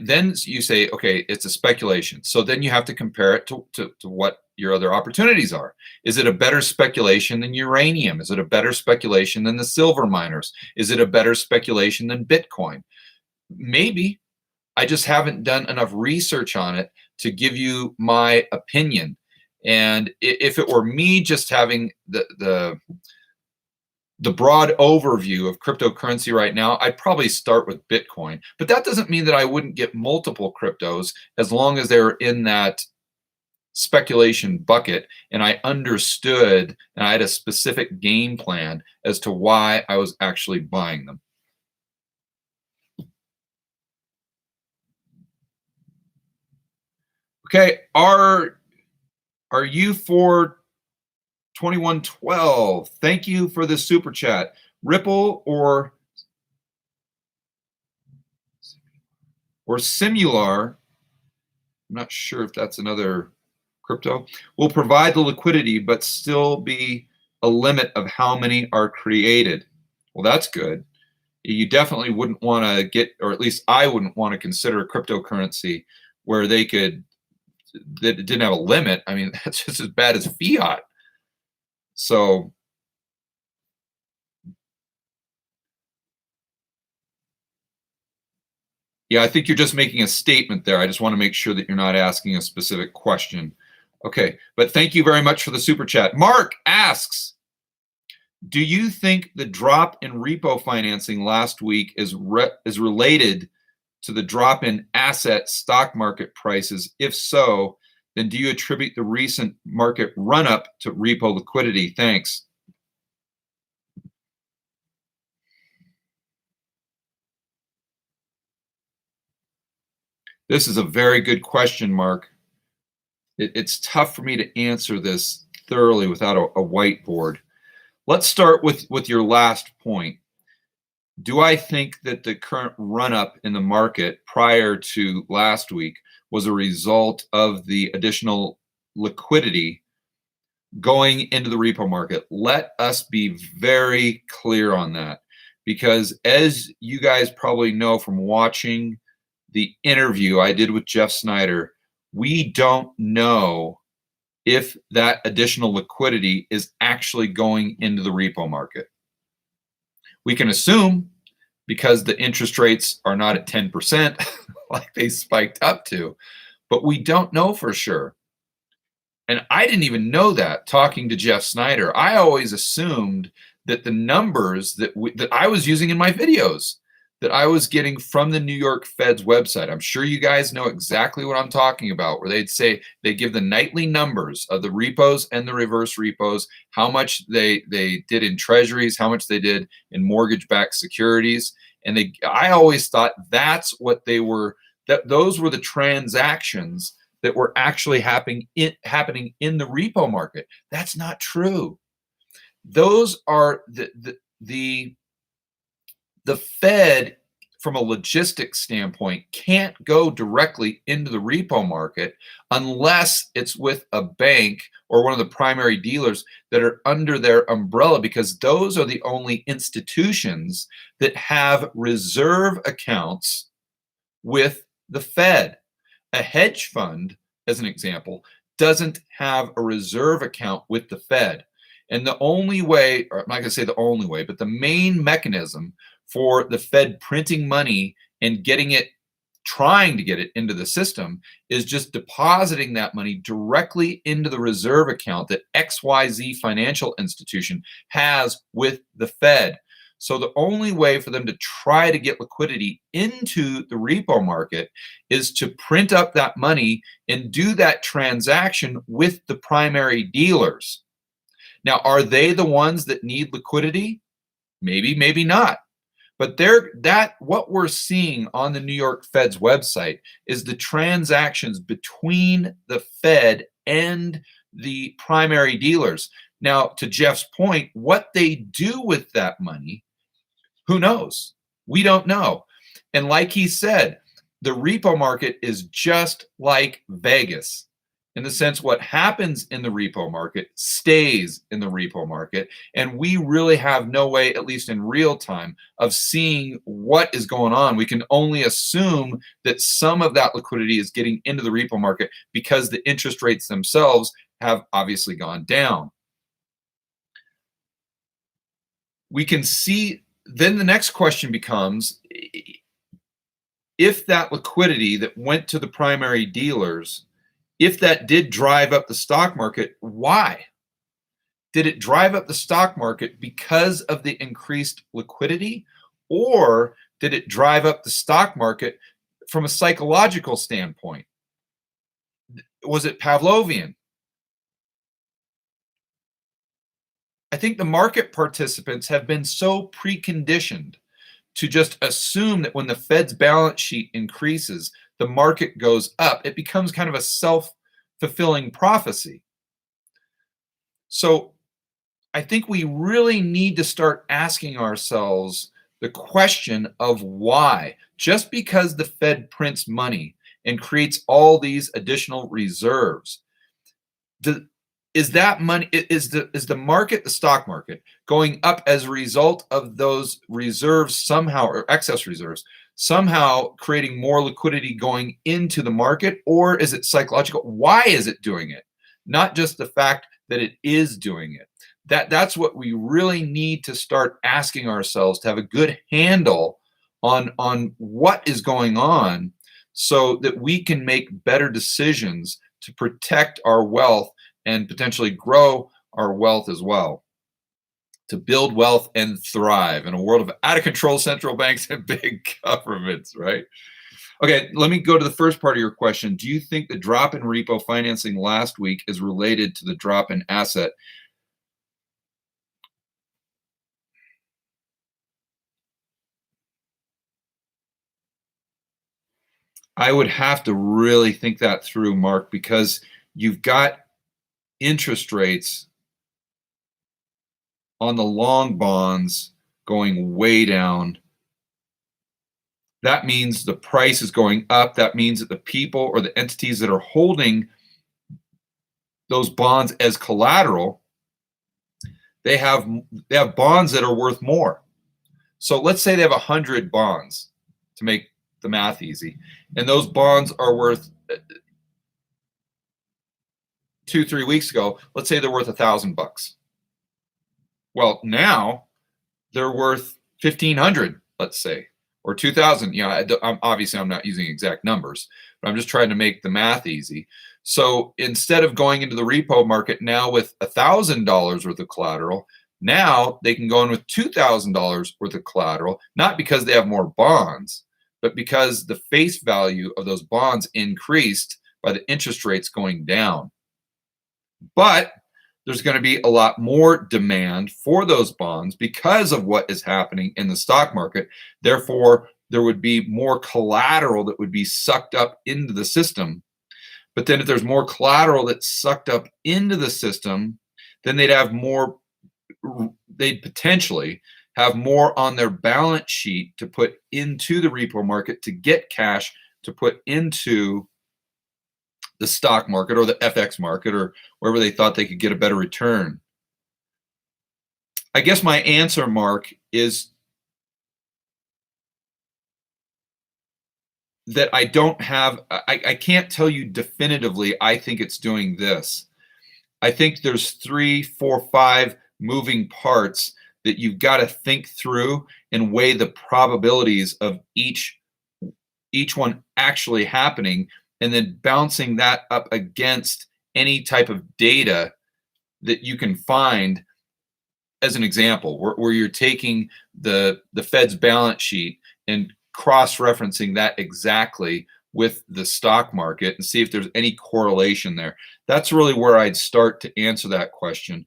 [SPEAKER 1] then you say, okay, it's a speculation. So then you have to compare it to what your other opportunities are. Is it a better speculation than uranium? Is it a better speculation than the silver miners? Is it a better speculation than Bitcoin? Maybe. I just haven't done enough research on it to give you my opinion. And if it were me just having the broad overview of cryptocurrency right now, I'd probably start with Bitcoin. But that doesn't mean that I wouldn't get multiple cryptos, as long as they're in that speculation bucket and I understood and I had a specific game plan as to why I was actually buying them. Okay, are you for 2112? Thank you for the super chat. Ripple or Simular I'm not sure if that's another crypto. Will provide the liquidity, but still be a limit of how many are created. Well, that's good. You definitely wouldn't want to get, or at least I wouldn't want to consider a cryptocurrency where that it didn't have a limit. I mean, that's just as bad as fiat. So, yeah, I think you're just making a statement there. I just want to make sure that you're not asking a specific question. Okay, but thank you very much for the super chat. Mark asks, do you think the drop in repo financing last week is related to the drop in asset stock market prices? If so, then do you attribute the recent market run up to repo liquidity? Thanks. This is a very good question, Mark. It's tough for me to answer this thoroughly without a whiteboard. Let's start with your last point. Do I think that the current run up in the market prior to last week was a result of the additional liquidity going into the repo market? Let us be very clear on that, because as you guys probably know from watching the interview I did with Jeff Snyder, we don't know if that additional liquidity is actually going into the repo market. We can assume, because the interest rates are not at 10% like they spiked up to, but we don't know for sure. And I didn't even know that talking to Jeff Snyder. I always assumed that the numbers that I was using in my videos, that I was getting from the New York Fed's website. I'm sure you guys know exactly what I'm talking about, where they'd say they give the nightly numbers of the repos and the reverse repos, how much they did in treasuries, how much they did in mortgage-backed securities. And I always thought that's what they were, that those were the transactions that were actually happening in the repo market. That's not true. Those are the Fed, from a logistics standpoint, can't go directly into the repo market unless it's with a bank or one of the primary dealers that are under their umbrella, because those are the only institutions that have reserve accounts with the Fed. A hedge fund, as an example, doesn't have a reserve account with the Fed. And the only way, or I'm not going to say the only way, but the main mechanism for the Fed printing money and trying to get it into the system is just depositing that money directly into the reserve account that XYZ financial institution has with the Fed. So the only way for them to try to get liquidity into the repo market is to print up that money and do that transaction with the primary dealers. Now, are they the ones that need liquidity? Maybe, maybe not. But what we're seeing on the New York Fed's website is the transactions between the Fed and the primary dealers. Now, to Jeff's point, what they do with that money, who knows? We don't know. And like he said, the repo market is just like Vegas, in the sense what happens in the repo market stays in the repo market. And we really have no way, at least in real time, of seeing what is going on. We can only assume that some of that liquidity is getting into the repo market because the interest rates themselves have obviously gone down. We can see, then the next question becomes, if that liquidity that went to the primary dealers, if that did drive up the stock market, why? Did it drive up the stock market because of the increased liquidity? Or did it drive up the stock market from a psychological standpoint? Was it Pavlovian? I think the market participants have been so preconditioned to just assume that when the Fed's balance sheet increases, the market goes up. It becomes kind of a self-fulfilling prophecy. So I think we really need to start asking ourselves the question of why. Just because the Fed prints money and creates all these additional reserves. Is that money, is the market, the stock market, going up as a result of those reserves somehow, or excess reserves, somehow creating more liquidity going into the market, or is it psychological? Why is it doing it? Not just the fact that it is doing it. That's what we really need to start asking ourselves, to have a good handle on what is going on, so that we can make better decisions to protect our wealth and potentially grow our wealth as well, to build wealth and thrive in a world of out of control central banks and big governments, right? Okay, let me go to the first part of your question. Do you think the drop in repo financing last week is related to the drop in asset? I would have to really think that through, Mark, because you've got interest rates on the long bonds going way down. That means the price is going up. That means that the people or the entities that are holding those bonds as collateral, they have bonds that are worth more. So let's say they have 100 bonds, to make the math easy, and those bonds are worth 2-3 weeks ago, let's say they're worth $1,000. Well, now they're worth 1,500, let's say, or 2,000. Obviously I'm not using exact numbers, but I'm just trying to make the math easy. So instead of going into the repo market now with $1,000 worth of collateral, now they can go in with $2,000 worth of collateral, not because they have more bonds, but because the face value of those bonds increased by the interest rates going down. But there's going to be a lot more demand for those bonds because of what is happening in the stock market. Therefore, there would be more collateral that would be sucked up into the system. But then if there's more collateral that's sucked up into the system, then they'd potentially have more on their balance sheet to put into the repo market to get cash to put into the stock market or the FX market or wherever they thought they could get a better return. I guess my answer, Mark, is that I can't tell you definitively I think it's doing this. I think there's 3, 4, 5 moving parts that you've got to think through and weigh the probabilities of each one actually happening, and then bouncing that up against any type of data that you can find. As an example, where you're taking the Fed's balance sheet and cross-referencing that exactly with the stock market and see if there's any correlation there. That's really where I'd start to answer that question.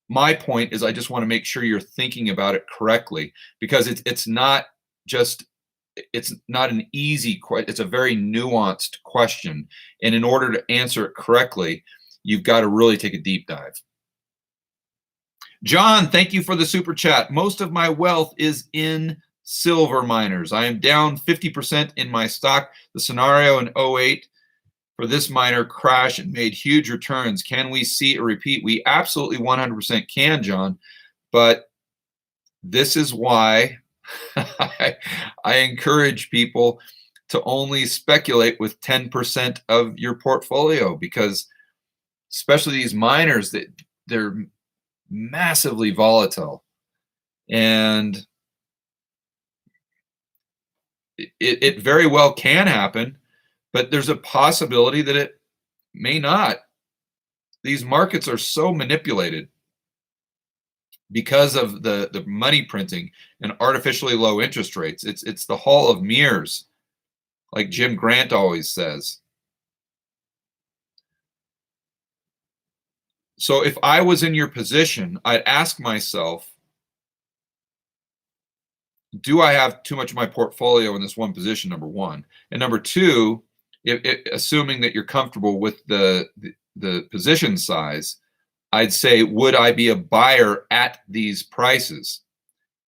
[SPEAKER 1] My point is I just want to make sure you're thinking about it correctly, because it's not an easy question. It's a very nuanced question. And in order to answer it correctly, you've got to really take a deep dive. John, thank you for the super chat. Most of my wealth is in silver miners. I am down 50% in my stock. The scenario in 2008 for this miner crash and made huge returns. Can we see a repeat? We absolutely 100% can, John. But this is why I encourage people to only speculate with 10% of your portfolio, because especially these miners, they're massively volatile, and it very well can happen, but there's a possibility that it may not. These markets are so manipulated because of the money printing and artificially low interest rates. It's the hall of mirrors, like Jim Grant always says. So if I was in your position, I'd ask myself, do I have too much of my portfolio in this one position, number one? And number two, assuming that you're comfortable with the position size, I'd say, would I be a buyer at these prices?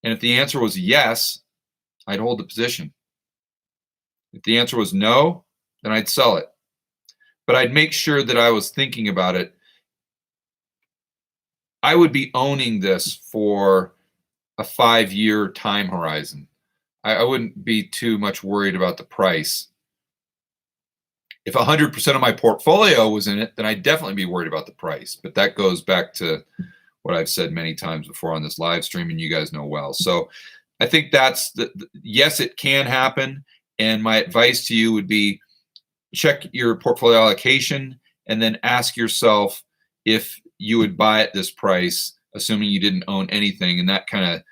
[SPEAKER 1] And if the answer was yes, I'd hold the position. If the answer was no, then I'd sell it. But I'd make sure that I was thinking about it. I would be owning this for a 5-year time horizon. I wouldn't be too much worried about the price. If 100% of my portfolio was in it, then I'd definitely be worried about the price. But that goes back to what I've said many times before on this live stream, and you guys know well. So I think that's yes, it can happen. And my advice to you would be check your portfolio allocation and then ask yourself if you would buy at this price, assuming you didn't own anything. And that kind of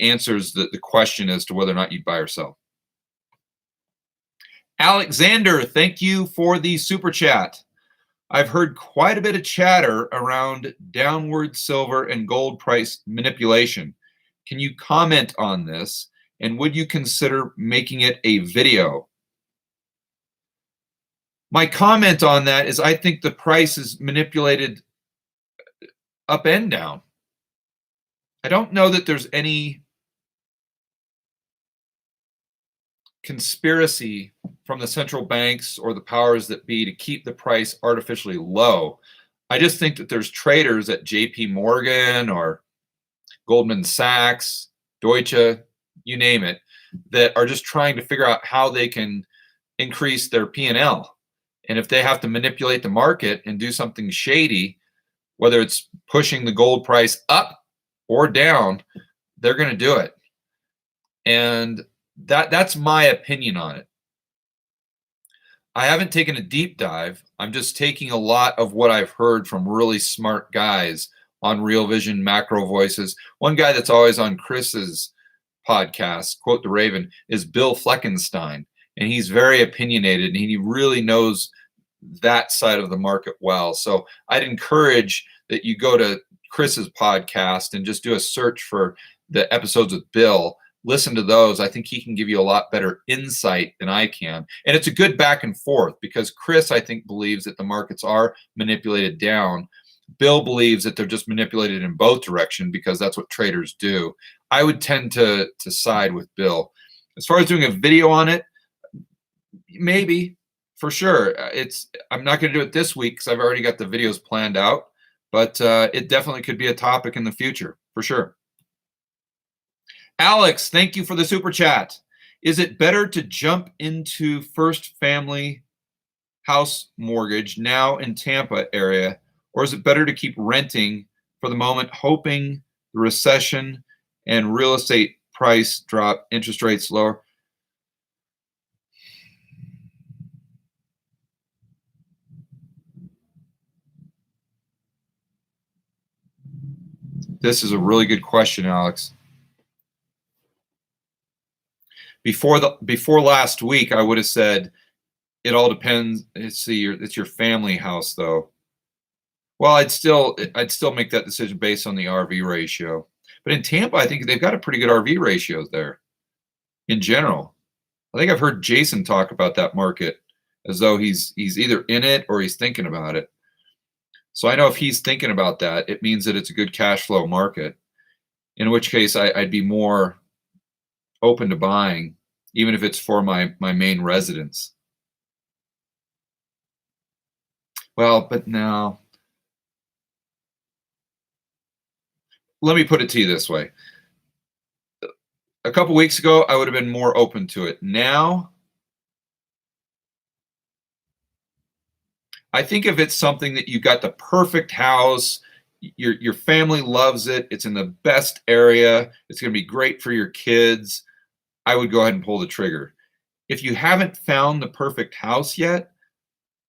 [SPEAKER 1] answers the question as to whether or not you'd buy or sell. Alexander, thank you for the super chat. I've heard quite a bit of chatter around downward silver and gold price manipulation. Can you comment on this? And would you consider making it a video? My comment on that is I think the price is manipulated up and down. I don't know that there's any conspiracy from the central banks or the powers that be to keep the price artificially low. I just think that there's traders at JP Morgan or Goldman Sachs, Deutsche, you name it, that are just trying to figure out how they can increase their P&L. And if they have to manipulate the market and do something shady, whether it's pushing the gold price up or down, they're going to do it. And that's my opinion on it. I haven't taken a deep dive. I'm just taking a lot of what I've heard from really smart guys on Real Vision Macro Voices. One guy that's always on Chris's podcast, Quote the Raven, is Bill Fleckenstein. And he's very opinionated and he really knows that side of the market well. So I'd encourage that you go to Chris's podcast and just do a search for the episodes with Bill. Listen to those. I think he can give you a lot better insight than I can. And it's a good back and forth because Chris, I think, believes that the markets are manipulated down. Bill believes that they're just manipulated in both directions because that's what traders do. I would tend to side with Bill. As far as doing a video on it, maybe, for sure. I'm not going to do it this week because I've already got the videos planned out, but it definitely could be a topic in the future, for sure. Alex, thank you for the super chat. Is it better to jump into first family house mortgage now in Tampa area, or is it better to keep renting for the moment, hoping the recession and real estate price drop, interest rates lower? This is a really good question, Alex. Before last week, I would have said it all depends. It's your family house, though. Well, I'd still make that decision based on the RV ratio. But in Tampa, I think they've got a pretty good RV ratio there in general. I think I've heard Jason talk about that market as though he's either in it or he's thinking about it. So I know if he's thinking about that, it means that it's a good cash flow market, in which case I'd be more open to buying, even if it's for my main residence. Well, but now, let me put it to you this way. A couple weeks ago, I would have been more open to it. Now, I think if it's something that you got the perfect house, your family loves it, it's in the best area, it's going to be great for your kids, I would go ahead and pull the trigger. If you haven't found the perfect house yet,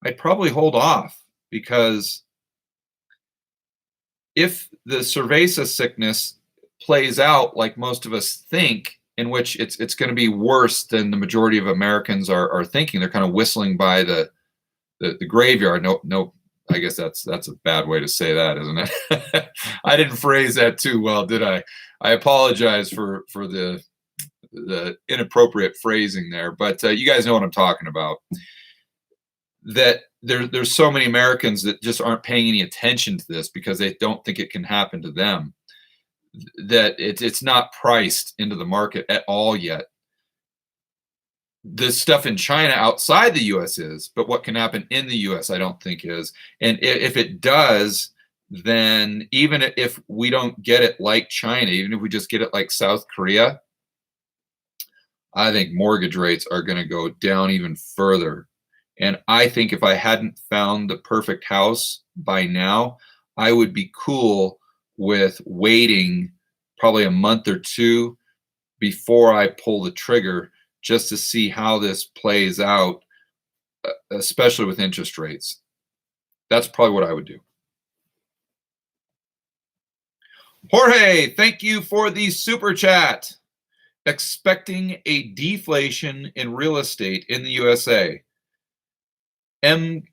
[SPEAKER 1] I'd probably hold off, because if the cerveza sickness plays out like most of us think, in which it's going to be worse than the majority of Americans are thinking, they're kind of whistling by the graveyard. No, I guess that's a bad way to say that, isn't it? I didn't phrase that too well, did I? I apologize for the inappropriate phrasing there, but you guys know what I'm talking about. That there's so many Americans that just aren't paying any attention to this because they don't think it can happen to them, that it's not priced into the market at all yet. The stuff in China outside the US is, but what can happen in the US, I don't think is. And if it does, then even if we don't get it like China, even if we just get it like South Korea, I think mortgage rates are going to go down even further. And I think if I hadn't found the perfect house by now, I would be cool with waiting probably a month or two before I pull the trigger just to see how this plays out, especially with interest rates. That's probably what I would do. Jorge, thank you for the super chat. Expecting a deflation in real estate in the USA. I'm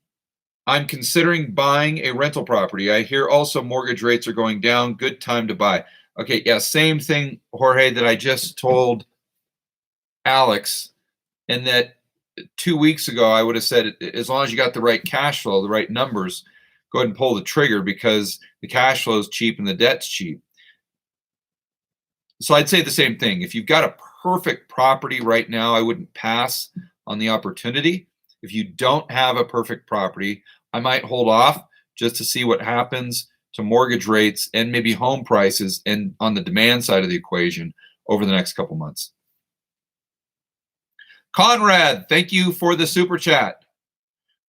[SPEAKER 1] considering buying a rental property. I hear also mortgage rates are going down. Good time to buy. Okay, yeah, same thing, Jorge, that I just told Alex. And that 2 weeks ago, I would have said, as long as you got the right cash flow, the right numbers, go ahead and pull the trigger because the cash flow is cheap and the debt's cheap. So I'd say the same thing. If you've got a perfect property right now, I wouldn't pass on the opportunity. If you don't have a perfect property, I might hold off just to see what happens to mortgage rates and maybe home prices and on the demand side of the equation over the next couple months. Conrad, thank you for the super chat.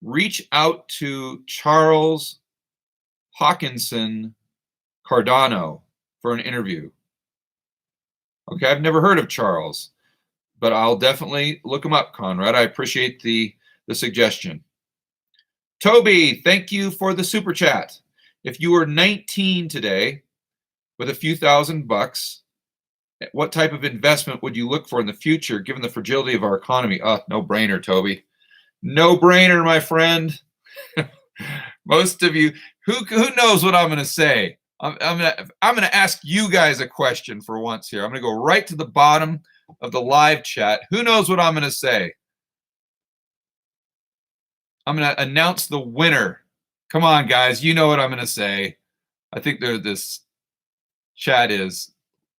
[SPEAKER 1] Reach out to Charles Hawkinson Cardano for an interview. Okay, I've never heard of Charles, but I'll definitely look him up, Conrad. I appreciate the suggestion. Toby, thank you for the super chat. If you were 19 today with a few $1,000, what type of investment would you look for in the future given the fragility of our economy? No brainer, Toby. No brainer, my friend. Most of you, who knows what I'm going to say? I'm gonna ask you guys a question for once here. I'm gonna go right to the bottom of the live chat. Who knows what I'm gonna say? I'm gonna announce the winner. Come on, guys. You know what I'm gonna say. I think this chat is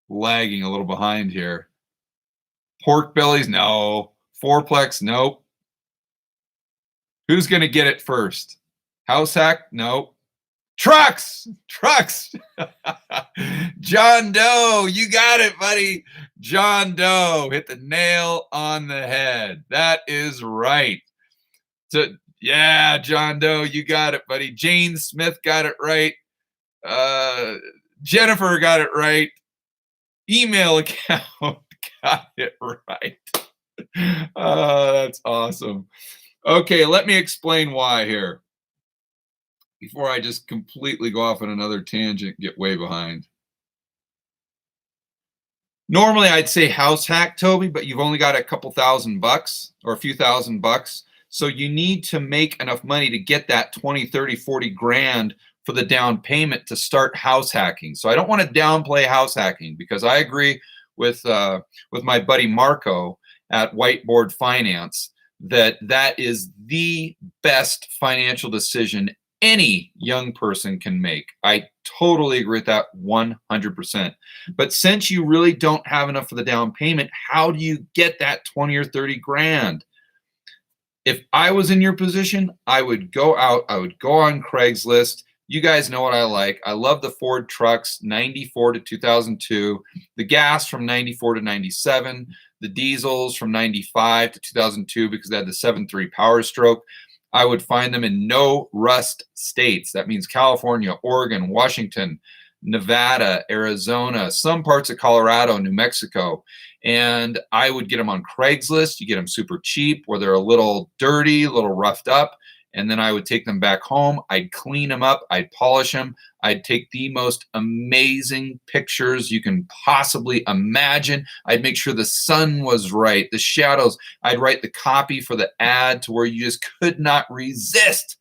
[SPEAKER 1] lagging a little behind here. Pork bellies, no. Fourplex, nope. Who's gonna get it first? House hack, nope. Trucks. John Doe, you got it, buddy. John Doe hit the nail on the head. That is right. So, yeah, John Doe, you got it, buddy. Jane Smith got it right. Jennifer got it right. Email account got it right. That's awesome. Okay, let me explain why here before I just completely go off on another tangent, get way behind. Normally I'd say house hack, Toby, but you've only got a couple $1,000 or a few $1,000. So you need to make enough money to get that 20, 30, 40 grand for the down payment to start house hacking. So I don't want to downplay house hacking because I agree with my buddy Marco at Whiteboard Finance that is the best financial decision any young person can make. I totally agree with that 100%. But since you really don't have enough for the down payment, how do you get that 20 or 30 grand? If I was in your position, I would go out, I would go on Craigslist. You guys know what I like. I love the Ford trucks, 94 to 2002, the gas from 94 to 97, the diesels from 95 to 2002 because they had the 7.3 Power Stroke. I would find them in no rust states. That means California, Oregon, Washington, Nevada, Arizona, some parts of Colorado, New Mexico. And I would get them on Craigslist. You get them super cheap where they're a little dirty, a little roughed up. And then I would take them back home. I'd clean them up. I'd polish them. I'd take the most amazing pictures you can possibly imagine. I'd make sure the sun was right, the shadows. I'd write the copy for the ad to where you just could not resist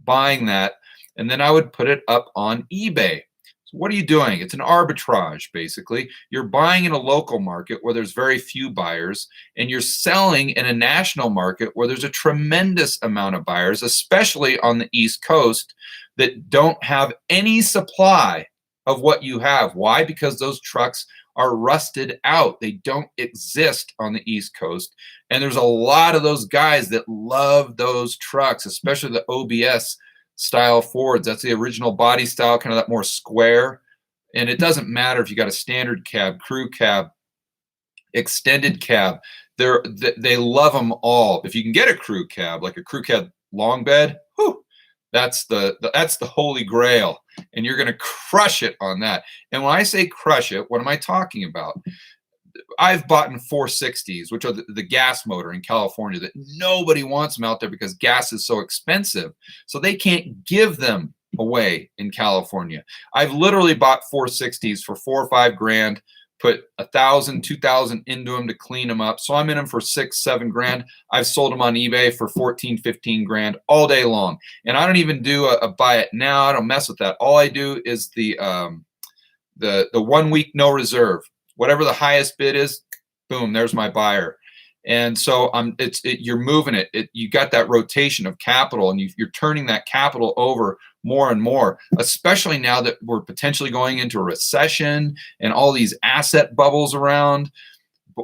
[SPEAKER 1] buying that. And then I would put it up on eBay. So what are you doing? It's an arbitrage, basically. You're buying in a local market where there's very few buyers, and you're selling in a national market where there's a tremendous amount of buyers, especially on the East Coast, that don't have any supply of what you have. Why? Because those trucks are rusted out. They don't exist on the East Coast. And there's a lot of those guys that love those trucks, especially the OBS style Fords. That's the original body style, kind of that more square. And it doesn't matter if you got a standard cab, crew cab, extended cab. They love them all. If you can get a crew cab, like a crew cab long bed, whew, that's the holy grail, and you're going to crush it on that. And when I say crush it, what am I talking about? I've bought in 460s, which are the gas motor in California, that nobody wants them out there because gas is so expensive. So they can't give them away in California. I've literally bought 460s for $4 or $5 grand, put 1,000, 2,000 into them to clean them up. So I'm in them for 6, 7 grand. I've sold them on eBay for 14, 15 grand all day long. And I don't even do a buy it now. I don't mess with that. All I do is the 1 week no reserve. Whatever the highest bid is, boom, there's my buyer. And so you're moving it. You got that rotation of capital, and you're turning that capital over more and more, especially now that we're potentially going into a recession and all these asset bubbles around.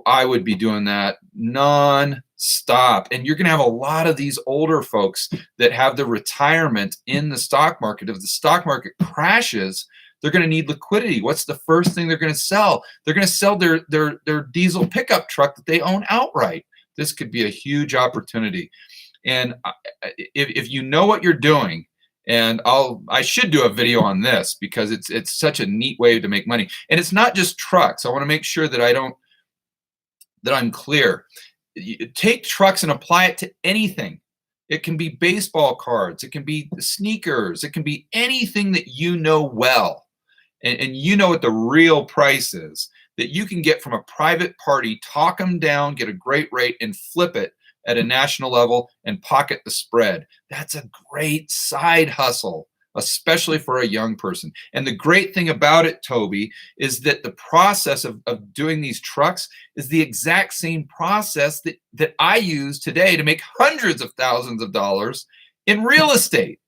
[SPEAKER 1] I would be doing that non-stop. And you're going to have a lot of these older folks that have the retirement in the stock market. If the stock market crashes, they're going to need liquidity. What's the first thing they're going to sell? They're going to sell their diesel pickup truck that they own outright. This could be a huge opportunity. And if you know what you're doing, and I should do a video on this because it's such a neat way to make money. And it's not just trucks. I want to make sure that I'm clear. Take trucks and apply it to anything. It can be baseball cards. It can be sneakers. It can be anything that you know well. And you know what the real price is that you can get from a private party, talk them down, get a great rate, and flip it at a national level and pocket the spread. That's a great side hustle, especially for a young person. And the great thing about it, Toby, is that the process of doing these trucks is the exact same process that I use today to make hundreds of thousands of dollars in real estate.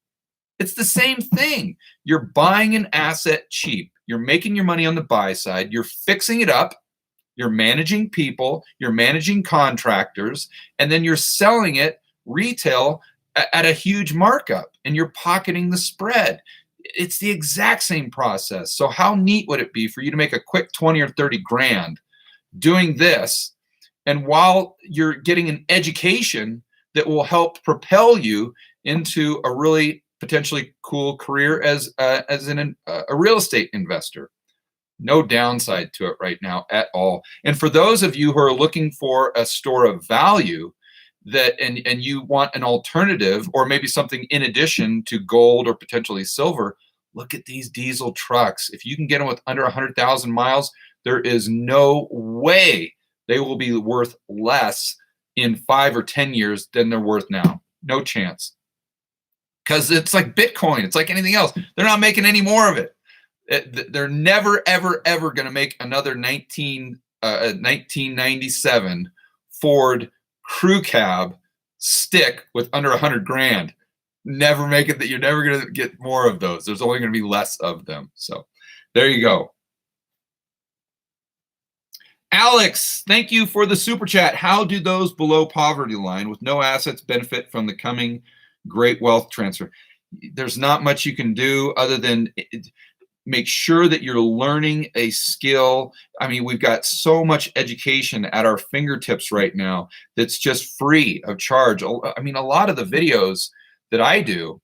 [SPEAKER 1] It's the same thing. You're buying an asset cheap. You're making your money on the buy side. You're fixing it up. You're managing people. You're managing contractors. And then you're selling it retail at a huge markup. And you're pocketing the spread. It's the exact same process. So how neat would it be for you to make a quick 20 or 30 grand doing this? And while you're getting an education that will help propel you into a really potentially cool career as a real estate investor. No downside to it right now at all. And for those of you who are looking for a store of value and you want an alternative or maybe something in addition to gold or potentially silver, look at these diesel trucks. If you can get them with under 100,000 miles, there is no way they will be worth less in 5 or 10 years than they're worth now. No chance. Because it's like Bitcoin. It's like anything else. They're not making any more of it. They're never, ever, ever going to make another 1997 Ford crew cab stick with under 100 grand. Never make it. That you're never going to get more of those. There's only going to be less of them. So there you go. Alex, thank you for the super chat. How do those below poverty line with no assets benefit from the coming great wealth transfer? There's not much you can do other than make sure that you're learning a skill. I mean, we've got so much education at our fingertips right now that's just free of charge. I mean, a lot of the videos that I do,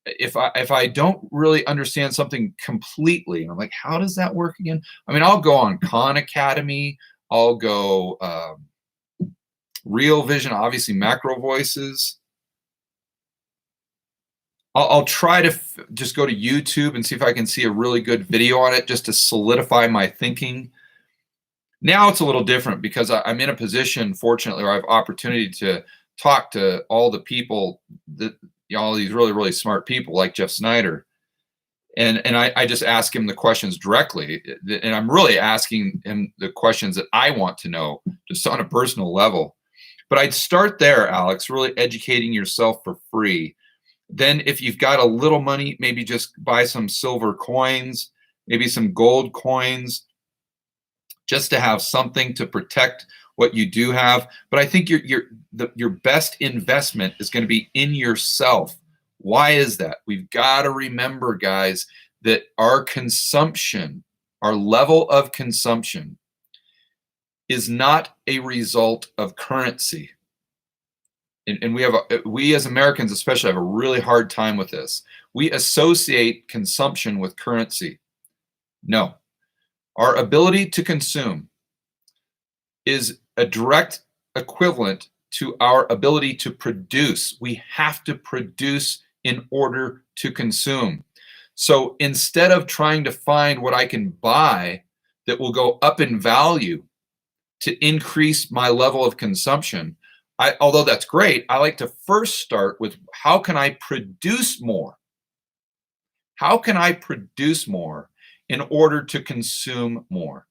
[SPEAKER 1] if I don't really understand something completely, and I'm like, how does that work again? I mean, I'll go on Khan Academy. I'll go Real Vision, obviously Macro Voices. I'll try to just go to YouTube and see if I can see a really good video on it just to solidify my thinking. Now it's a little different because I'm in a position, fortunately, where I have opportunity to talk to all the people, that all these really, really smart people like Jeff Snyder. And I just ask him the questions directly. And I'm really asking him the questions that I want to know, just on a personal level. But I'd start there, Alex, really educating yourself for free. Then if you've got a little money, maybe just buy some silver coins, maybe some gold coins. just to have something to protect what you do have. But I think your best investment is going to be in yourself. Why is that? We've got to remember, guys, that our consumption, our level of consumption, is not a result of currency. And we as Americans especially have a really hard time with this. We associate consumption with currency. No, our ability to consume is a direct equivalent to our ability to produce. We have to produce in order to consume. So instead of trying to find what I can buy that will go up in value to increase my level of consumption, although that's great, I like to first start with how can I produce more? How can I produce more in order to consume more?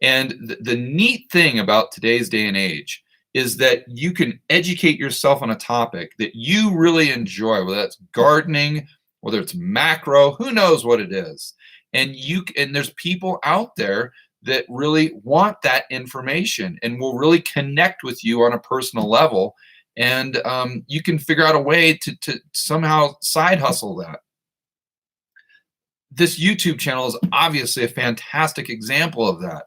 [SPEAKER 1] And the neat thing about today's day and age is that you can educate yourself on a topic that you really enjoy, whether that's gardening, whether it's macro, who knows what it is. And there's people out there that really want that information and will really connect with you on a personal level. And you can figure out a way to somehow side hustle that. This YouTube channel is obviously a fantastic example of that.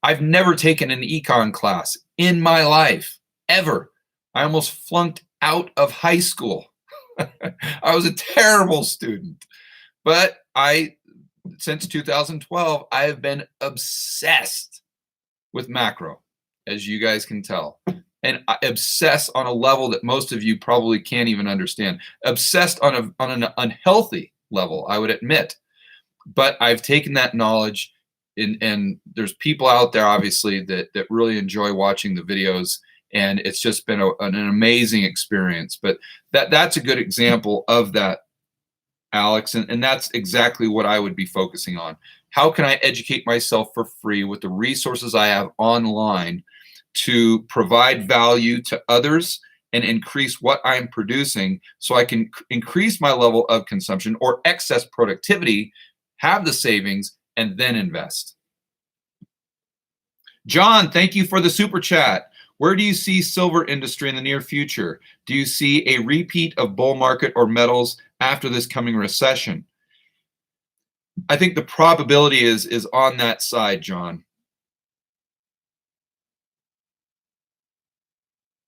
[SPEAKER 1] I've never taken an econ class in my life, ever. I almost flunked out of high school. I was a terrible student. But since 2012, I have been obsessed with macro, as you guys can tell. And I obsess on a level that most of you probably can't even understand. Obsessed on an unhealthy level, I would admit. But I've taken that knowledge, and there's people out there, obviously, that really enjoy watching the videos, and it's just been an amazing experience. But that's a good example of that, Alex, and that's exactly what I would be focusing on. How can I educate myself for free with the resources I have online to provide value to others and increase what I'm producing so I can increase my level of consumption or excess productivity, have the savings, and then invest? John, thank you for the super chat. Where do you see silver industry in the near future? Do you see a repeat of bull market or metals after this coming recession? I think the probability is on that side, John.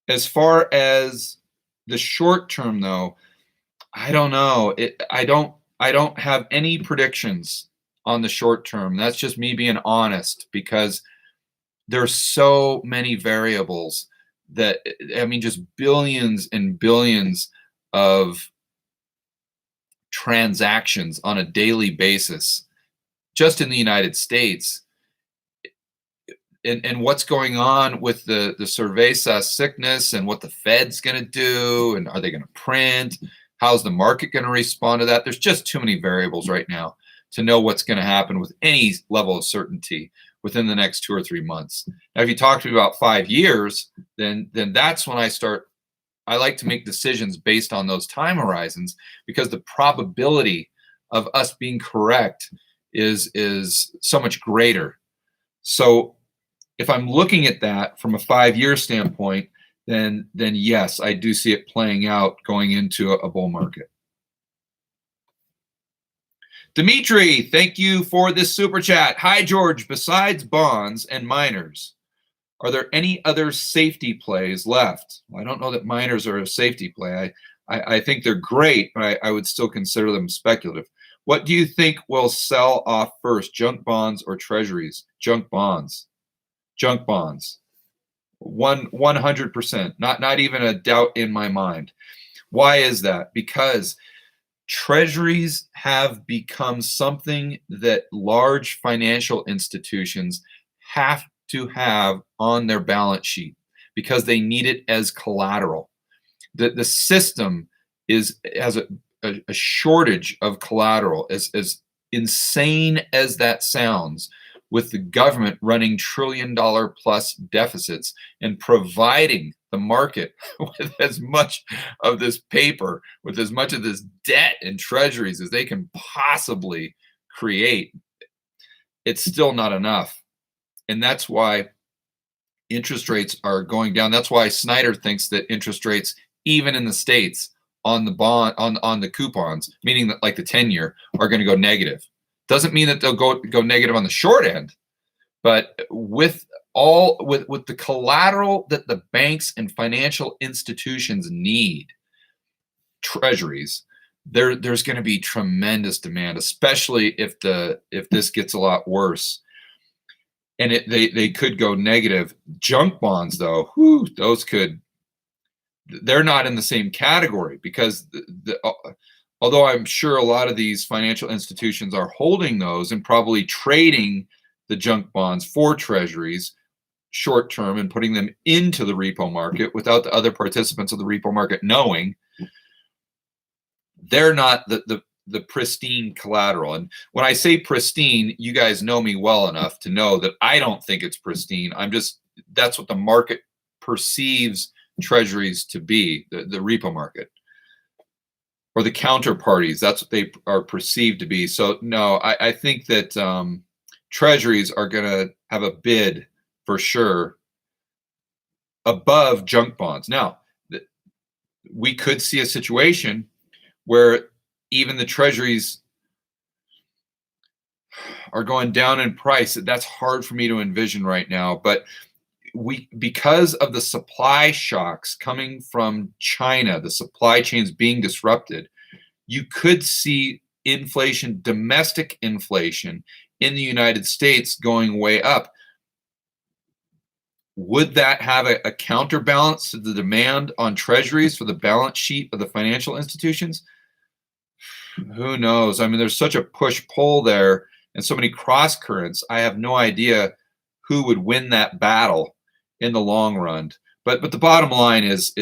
[SPEAKER 1] As far as the short term, though, I don't know. I don't have any predictions on the short term. That's just me being honest, because there's so many variables that, I mean, just billions and billions of transactions on a daily basis just in the United States. And what's going on with the cerveza sickness and what the Fed's going to do, and are they going to print? How's the market going to respond to that? There's just too many variables right now to know what's going to happen with any level of certainty within the next 2 or 3 months. Now, if you talk to me about 5 years, then that's when I like to make decisions based on those time horizons, because the probability of us being correct is so much greater. So if I'm looking at that from a 5-year standpoint, then yes, I do see it playing out going into a bull market. Dimitri, thank you for this super chat. Hi, George. Besides bonds and miners, are there any other safety plays left? Well, I don't know that miners are a safety play. I think they're great, but I would still consider them speculative. What do you think will sell off first, junk bonds or treasuries? Junk bonds. Junk bonds. 100%. Not even a doubt in my mind. Why is that? Because treasuries have become something that large financial institutions have to have on their balance sheet because they need it as collateral. The system has a shortage of collateral, as insane as that sounds, with the government running $1 trillion plus deficits and providing the market with as much of this paper, with as much of this debt and treasuries as they can possibly create. It's still not enough. And that's why interest rates are going down. That's why Snyder thinks that interest rates, even in the States, on the bond on the coupons, meaning that like the 10-year, are going to go negative. Doesn't mean that they'll go negative on the short end, but with the collateral that the banks and financial institutions need, treasuries, there's going to be tremendous demand, especially if this gets a lot worse, and they could go negative. Junk bonds, though, they're not in the same category because although I'm sure a lot of these financial institutions are holding those and probably trading the junk bonds for treasuries short term and putting them into the repo market without the other participants of the repo market knowing, they're not the pristine collateral. And when I say pristine, you guys know me well enough to know that I don't think it's pristine. That's what the market perceives treasuries to be, the repo market, or the counterparties. That's what they are perceived to be. So no, I think that treasuries are going to have a bid for sure above junk bonds. Now, we could see a situation where even the treasuries are going down in price. That's hard for me to envision right now, but because of the supply shocks coming from China, the supply chains being disrupted, you could see inflation, domestic inflation in the United States going way up. Would that have a counterbalance to the demand on treasuries for the balance sheet of the financial institutions? Who knows? I mean, there's such a push-pull there and so many cross currents. I have no idea who would win that battle in the long run. But the bottom line is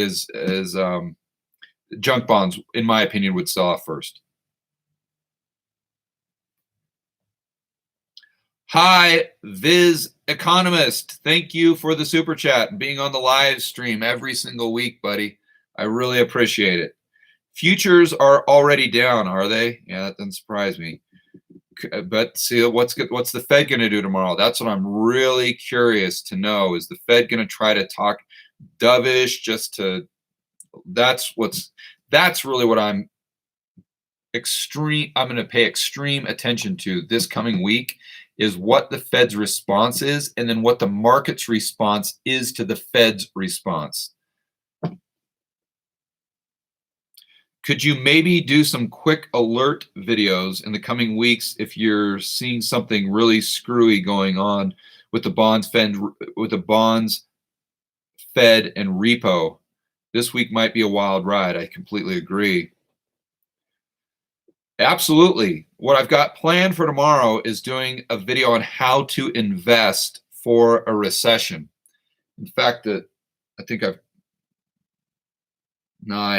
[SPEAKER 1] junk bonds, in my opinion, would sell off first. Hi, Viz Economist. Thank you for the super chat and being on the live stream every single week, buddy. I really appreciate it. Futures are already down, are they? Yeah, that doesn't surprise me. But see, what's the Fed going to do tomorrow? That's what I'm really curious to know. Is the Fed going to try to talk dovish that's really what I'm going to pay extreme attention to this coming week, is what the Fed's response is, and then what the market's response is to the Fed's response. Could you maybe do some quick alert videos in the coming weeks if you're seeing something really screwy going on with the bonds, Fed, and repo? This week might be a wild ride. I completely agree. Absolutely. What I've got planned for tomorrow is doing a video on how to invest for a recession. In fact, I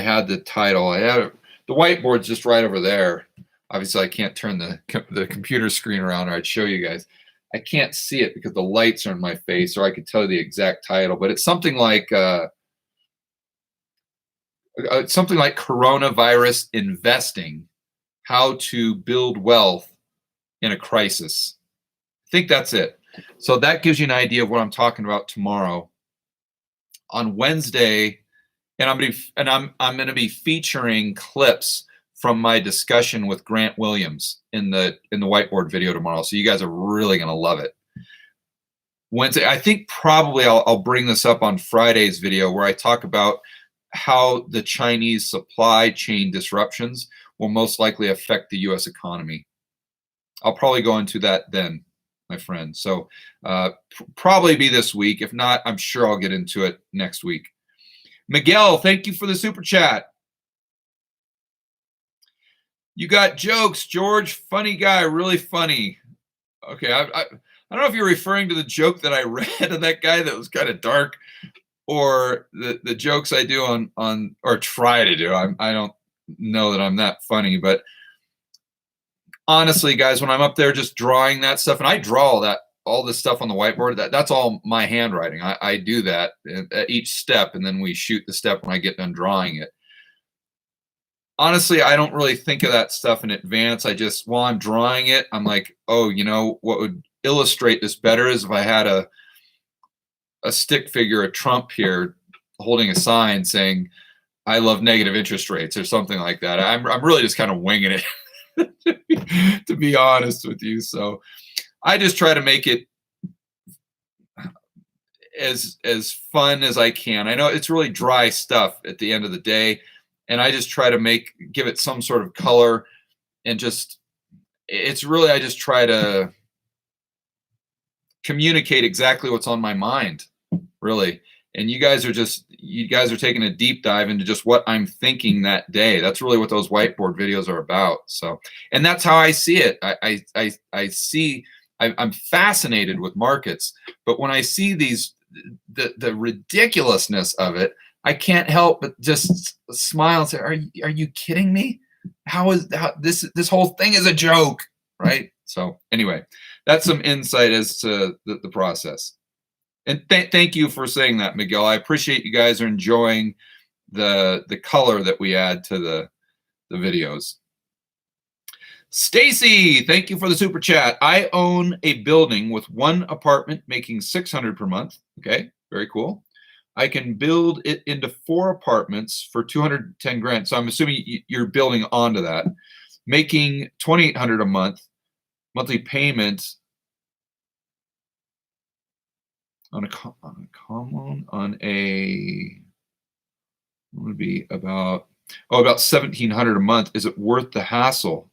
[SPEAKER 1] had the title. I had the whiteboard's just right over there. Obviously, I can't turn the computer screen around, or I'd show you guys. I can't see it because the lights are in my face, or I could tell you the exact title. But it's something like coronavirus investing, how to build wealth in a crisis. I think that's it. So that gives you an idea of what I'm talking about tomorrow. On Wednesday, and I'm going to be featuring clips from my discussion with Grant Williams in the whiteboard video tomorrow. So you guys are really going to love it. Wednesday, I think probably I'll bring this up on Friday's video, where I talk about how the Chinese supply chain disruptions will most likely affect the U.S. economy. I'll probably go into that then, my friend. So probably be this week. If not, I'm sure I'll get into it next week. Miguel, thank you for the super chat. You got jokes, George. Funny guy, really funny. Okay, I don't know if you're referring to the joke that I read of that guy that was kind of dark, or the jokes I do on or try to do. I don't know that I'm that funny, but honestly, guys, when I'm up there just drawing that stuff, and I draw all this stuff on the whiteboard, that's all my handwriting. I do that at each step, and then we shoot the step when I get done drawing it. Honestly, I don't really think of that stuff in advance. While I'm drawing it, I'm like, oh, you know, what would illustrate this better is if I had a stick figure of Trump here holding a sign saying, "I love negative interest rates," or something like that. I'm really just kind of winging it, to be honest with you. So I just try to make it as fun as I can. I know it's really dry stuff at the end of the day, and I just try to give it some sort of color, and just it's really I just try to communicate exactly what's on my mind, really. And you guys are taking a deep dive into just what I'm thinking that day. That's really what those whiteboard videos are about. So, and that's how I see it. I'm fascinated with markets, but when I see the ridiculousness of it, I can't help but just smile and say, "Are you kidding me? How this whole thing is a joke, right?" So anyway, that's some insight as to the process. And thank you for saying that, Miguel. I appreciate you guys are enjoying the color that we add to the videos. Stacy, thank you for the super chat. I own a building with one apartment making $600 per month. Okay, very cool. I can build it into 4 apartments for 210 grand. So I'm assuming you're building onto that, making 2,800 a month, monthly payment on a common would be about 1,700 a month. Is it worth the hassle?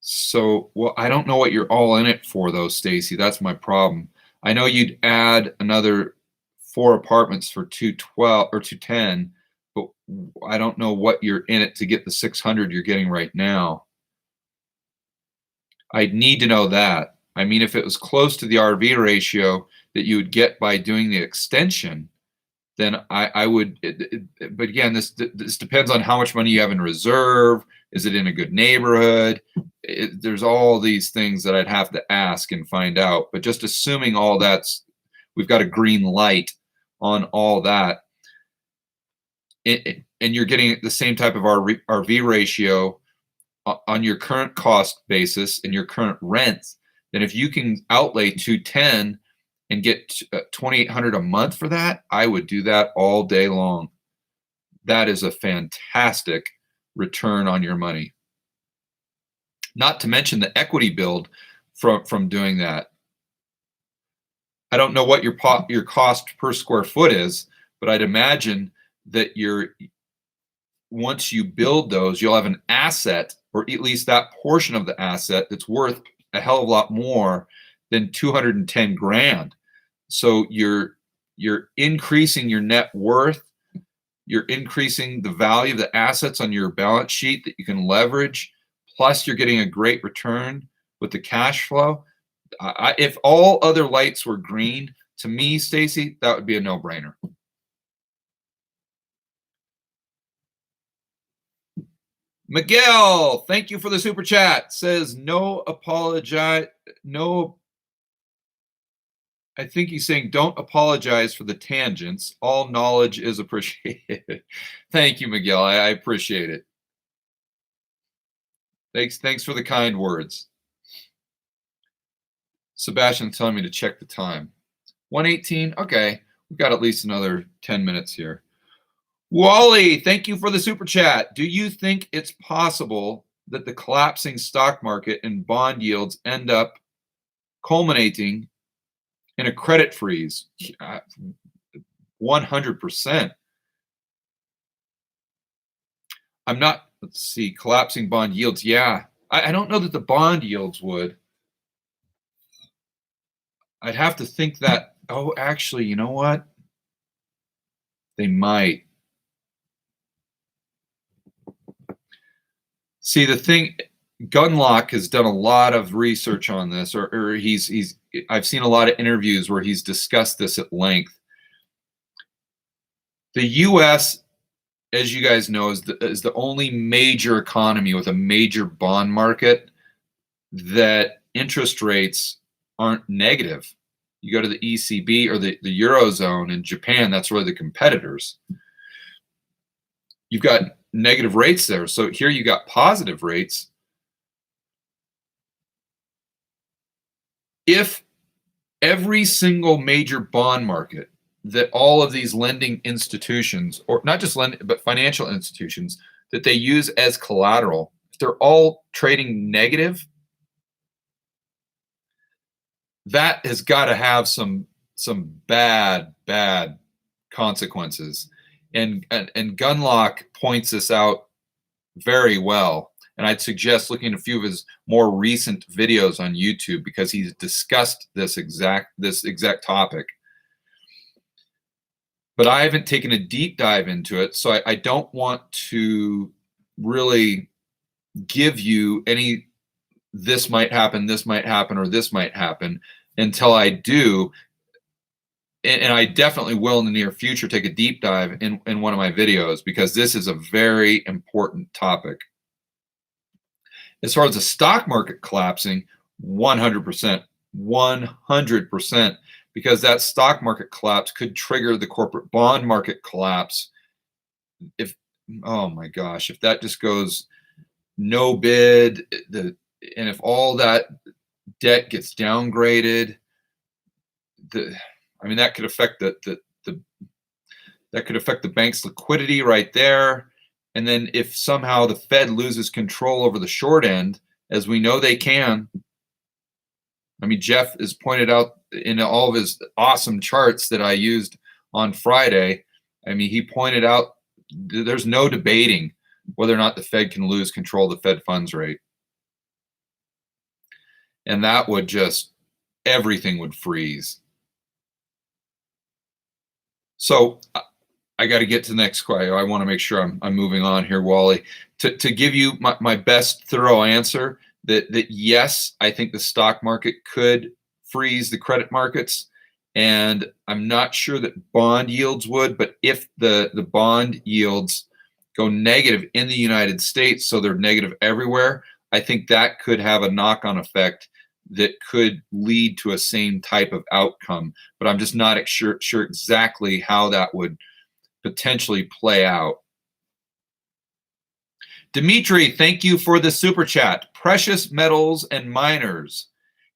[SPEAKER 1] So, well, I don't know what you're all in it for, though, Stacy. That's my problem. I know you'd add another 4 apartments for 212 or 210, but I don't know what you're in it to get the 600 you're getting right now. I'd need to know that. I mean, if it was close to the RV ratio that you would get by doing the extension, then I would. But again, this depends on how much money you have in reserve. Is it in a good neighborhood? There's all these things that I'd have to ask and find out. But just assuming all we've got a green light on all that, and you're getting the same type of RV ratio on your current cost basis and your current rents, then if you can outlay 210 and get 2,800 a month for that, I would do that all day long. That is a fantastic return on your money. Not to mention the equity build from doing that. I don't know what your cost per square foot is, but I'd imagine that once you build those, you'll have an asset, or at least that portion of the asset that's worth a hell of a lot more than 210 grand. So you're increasing your net worth, you're increasing the value of the assets on your balance sheet that you can leverage, plus you're getting a great return with the cash flow. If all other lights were green, to me, Stacy, that would be a no-brainer. Miguel, thank you for the super chat. Says no apologize. No, I think he's saying don't apologize for the tangents. All knowledge is appreciated. Thank you, Miguel. I appreciate it. Thanks for the kind words. Sebastian's telling me to check the time. 1:18. Okay, we've got at least another 10 minutes here. Wally, thank you for the super chat. Do you think it's possible that the collapsing stock market and bond yields end up culminating in a credit freeze? 100%. I'm not, let's see, collapsing bond yields. Yeah, I don't know that the bond yields would. I'd have to think that, oh, actually, you know what? They might. See, the thing, Gunlock has done a lot of research on this, or I've seen a lot of interviews where he's discussed this at length. The U.S., as you guys know, is the only major economy with a major bond market that interest rates aren't negative. You go to the ECB or the Eurozone and Japan, that's really the competitors. You've got negative rates there. So here you got positive rates. If every single major bond market that all of these lending institutions, or not just lending, but financial institutions that they use as collateral, if they're all trading negative, that has got to have some bad consequences. And Gunlock points this out very well. And I'd suggest looking at a few of his more recent videos on YouTube because he's discussed this exact topic. But I haven't taken a deep dive into it, so I don't want to really give you any this might happen, or this might happen until I do. And I definitely will in the near future take a deep dive in one of my videos because this is a very important topic. As far as the stock market collapsing, 100%, 100%, because that stock market collapse could trigger the corporate bond market collapse. Oh my gosh, if that just goes no bid, and if all that debt gets downgraded, that could affect that could affect the bank's liquidity right there. And then if somehow the Fed loses control over the short end, as we know they can. Jeff has pointed out in all of his awesome charts that I used on Friday. He pointed out there's no debating whether or not the Fed can lose control of the Fed funds rate. And that would everything would freeze. So I got to get to the next question. I want to make sure I'm moving on here, Wally, to give you my best thorough answer that yes, I think the stock market could freeze the credit markets. And I'm not sure that bond yields would, but if the bond yields go negative in the United States, so they're negative everywhere, I think that could have a knock-on effect that could lead to a same type of outcome. But I'm just not sure exactly how that would potentially play out. Dimitri, thank you for the super chat. Precious metals and miners.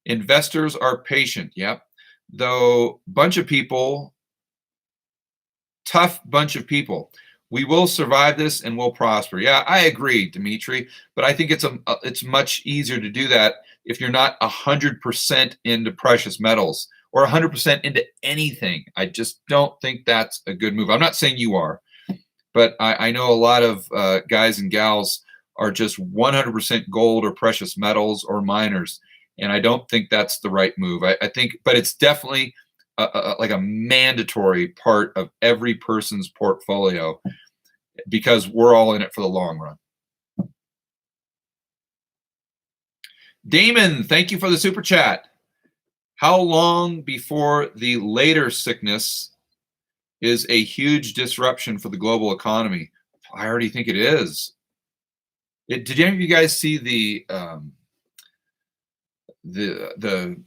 [SPEAKER 1] Investors are patient. Yep. Though bunch of people, tough bunch of people. We will survive this and we'll prosper. Yeah, I agree, Dimitri. But I think it's much easier to do that if you're not 100% into precious metals or 100% into anything. I just don't think that's a good move. I'm not saying you are, but I know a lot of guys and gals are just 100% gold or precious metals or miners, and I don't think that's the right move. I think, but it's definitely like a mandatory part of every person's portfolio because we're all in it for the long run. Damon, thank you for the super chat. How long before the later sickness is a huge disruption for the global economy? I already think it is. Did any of you guys see the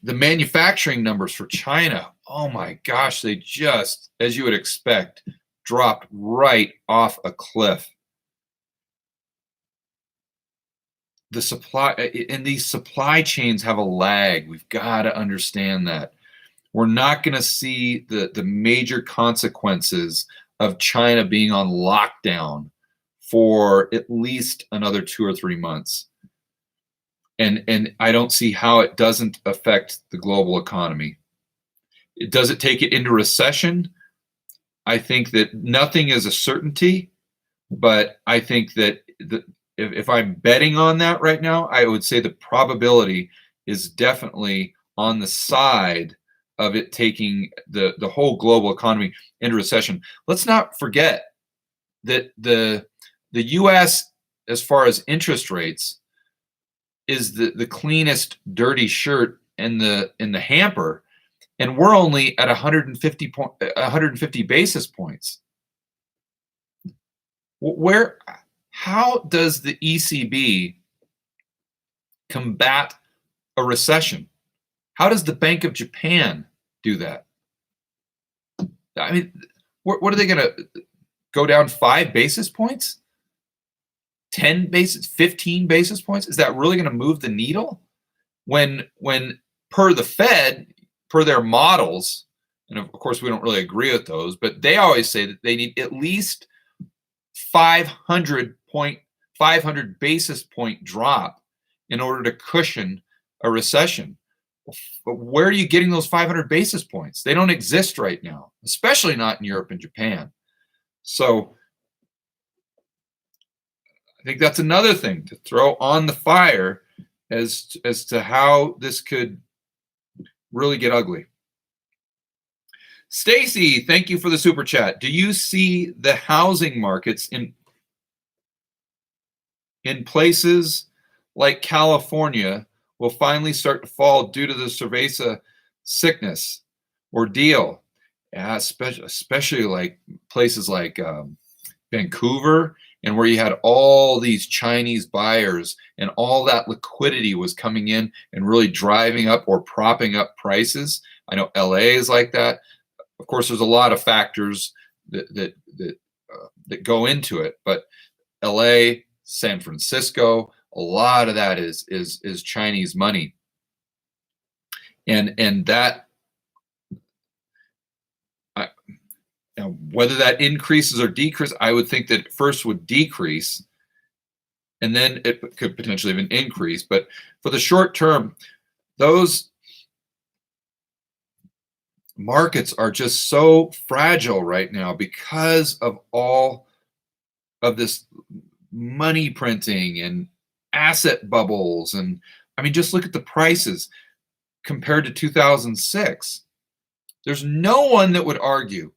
[SPEAKER 1] manufacturing numbers for China? Oh my gosh, they just, as you would expect, dropped right off a cliff. The supply and these supply chains have a lag. We've got to understand that. We're not going to see the major consequences of China being on lockdown for at least another 2 or 3 months. And I don't see how it doesn't affect the global economy. Does it take it into recession? I think that nothing is a certainty, but I think that if I'm betting on that right now, I would say the probability is definitely on the side of it taking the whole global economy into recession. Let's not forget that the U.S., as far as interest rates, is the cleanest dirty shirt in the hamper, and we're only at 150 basis points. How does the ECB combat a recession? How does the Bank of Japan do that. I mean, what are they going to go down 5 basis points? 10 basis, 15 basis points? Is that really going to move the needle? When per the Fed, per their models, and of course we don't really agree with those, but they always say that they need at least 500 basis point drop in order to cushion a recession. But where are you getting those 500 basis points? They don't exist right now, especially not in Europe and Japan. So I think that's another thing to throw on the fire as to how this could really get ugly. Stacy, thank you for the super chat. Do you see the housing markets in places like California will finally start to fall due to the cerveza sickness ordeal? Yeah, especially like places like Vancouver, and where you had all these Chinese buyers and all that liquidity was coming in and really driving up or propping up prices. I know LA is like that. Of course, there's a lot of factors that go into it, but LA, San Francisco, a lot of that is Chinese money, and that whether that increases or decreases, I would think that first would decrease, and then it could potentially even increase. But for the short term, those markets are just so fragile right now because of all of this money printing and asset bubbles. And I mean, just look at the prices compared to 2006. There's no one that would argue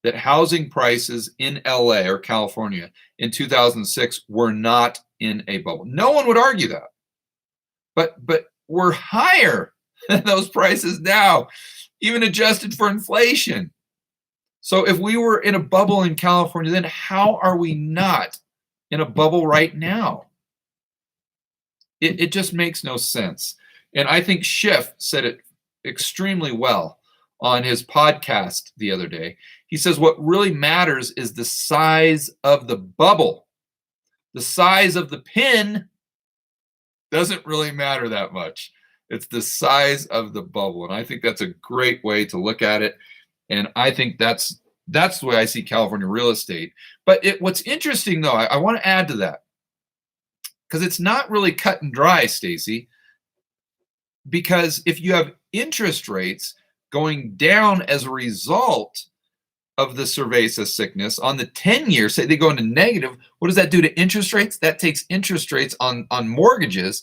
[SPEAKER 1] that housing prices in LA or California in 2006 were not in a bubble. No one would argue that. But we're higher than those prices now, even adjusted for inflation. So if we were in a bubble in California, then how are we not in a bubble right now? It just makes no sense. And I think Schiff said it extremely well on his podcast the other day. He says what really matters is the size of the bubble. The size of the pin doesn't really matter that much. It's the size of the bubble. And I think that's a great way to look at it. And I think that's the way I see California real estate. But what's interesting, though, I want to add to that, because it's not really cut and dry, Stacy, because if you have interest rates going down as a result of the cerveza sickness on the 10-year, say they go into negative, what does that do to interest rates? That takes interest rates on mortgages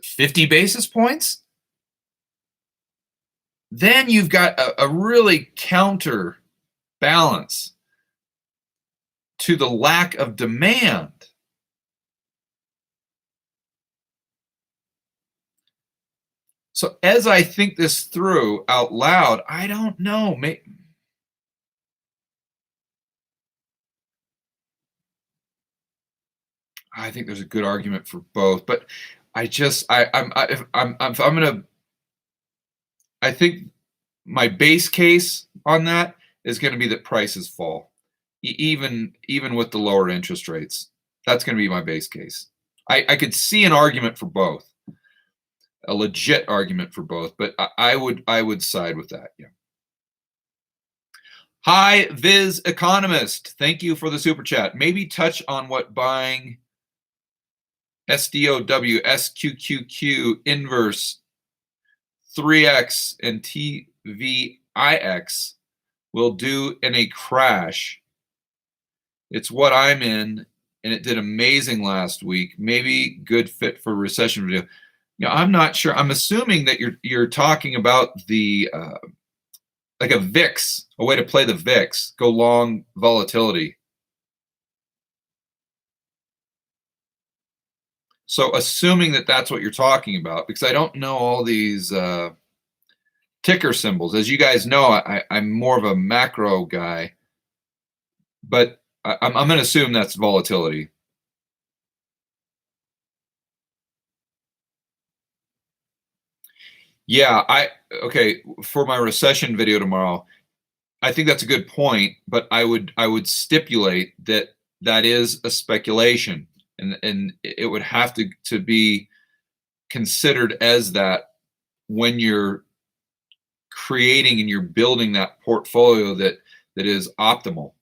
[SPEAKER 1] 50 basis points. Then you've got a really counterbalance to the lack of demand. So as I think this through out loud, I don't know. I think there's a good argument for both, but I think my base case on that is going to be that prices fall, even with the lower interest rates. That's going to be my base case. I could see an argument for both, a legit argument for both, but I would side with that. Yeah. Hi, Viz Economist. Thank you for the super chat. Maybe touch on what buying SDOW, SQQQ, inverse, 3X, and TVIX will do in a crash. It's what I'm in, and it did amazing last week. Maybe good fit for recession video. I'm not sure. I'm assuming that you're talking about the like a VIX, a way to play the VIX, go long volatility. So assuming that that's what you're talking about, because I don't know all these ticker symbols. As you guys know, I'm more of a macro guy, but I'm going to assume that's volatility. Yeah, okay, for my recession video tomorrow, I think that's a good point, but I would stipulate that that is a speculation, and it would have to be considered as that when you're creating and you're building that portfolio that is optimal.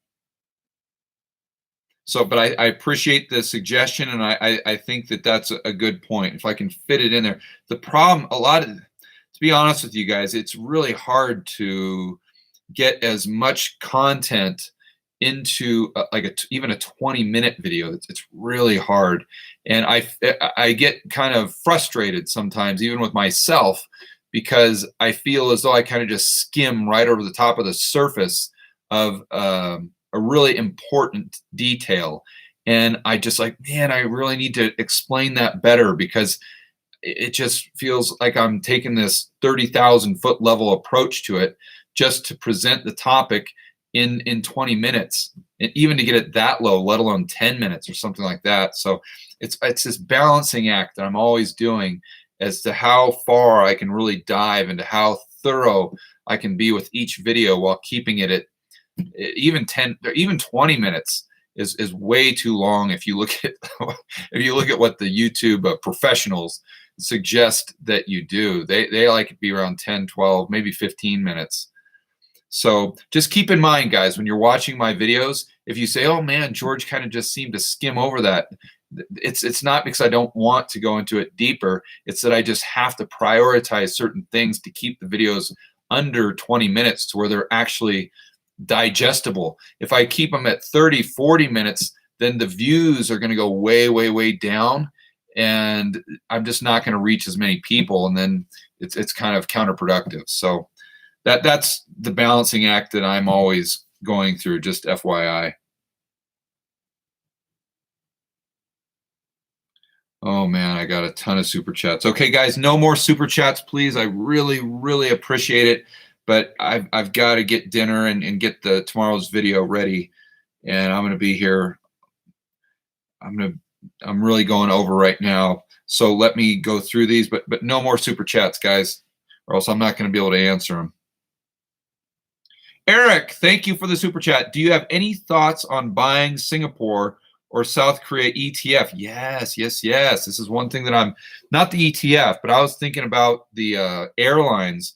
[SPEAKER 1] So, but I appreciate the suggestion, and I think that that's a good point. If I can fit it in there, the problem, to be honest with you guys, it's really hard to get as much content into like even a 20-minute video. It's really hard, and I get kind of frustrated sometimes, even with myself, because I feel as though I kind of just skim right over the top of the surface of a really important detail, and I just like, man, I really need to explain that better because it just feels like I'm taking this 30,000-foot level approach to it just to present the topic in 20 minutes, and even to get it that low, let alone 10 minutes or something like that. So it's this balancing act that I'm always doing as to how far I can really dive into how thorough I can be with each video while keeping it at even 10 or even 20 minutes is way too long if you look at if you look at what the YouTube professionals suggest that you do. They like it to be around 10, 12, maybe 15 minutes. So just keep in mind, guys, when you're watching my videos, if you say, oh man, George kind of just seemed to skim over that, it's not because I don't want to go into it deeper. It's that I just have to prioritize certain things to keep the videos under 20 minutes to where they're actually digestible. If I keep them at 30, 40 minutes, then the views are going to go way, way, way down, and I'm just not going to reach as many people, and then it's kind of counterproductive. So that's the balancing act that I'm always going through, just FYI. Oh man, I got a ton of super chats. Okay, guys, no more super chats, please. I really, really appreciate it. But I've got to get dinner and get the tomorrow's video ready. And I'm gonna be here. I'm really going over right now. So let me go through these, but no more super chats, guys, or else I'm not gonna be able to answer them. Eric, thank you for the super chat. Do you have any thoughts on buying Singapore or South Korea ETF? Yes, yes, yes. This is one thing that I'm not the ETF, but I was thinking about the airlines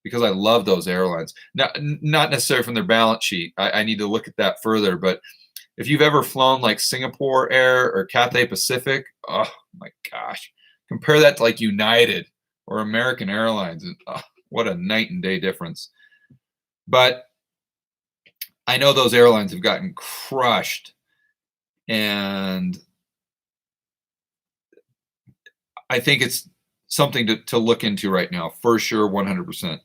[SPEAKER 1] because I love those airlines. Not necessarily from their balance sheet. I need to look at that further. But if you've ever flown like Singapore Air or Cathay Pacific, oh my gosh, compare that to like United or American Airlines, and what a night and day difference. But I know those airlines have gotten crushed, and I think it's something to look into right now for sure, 100%.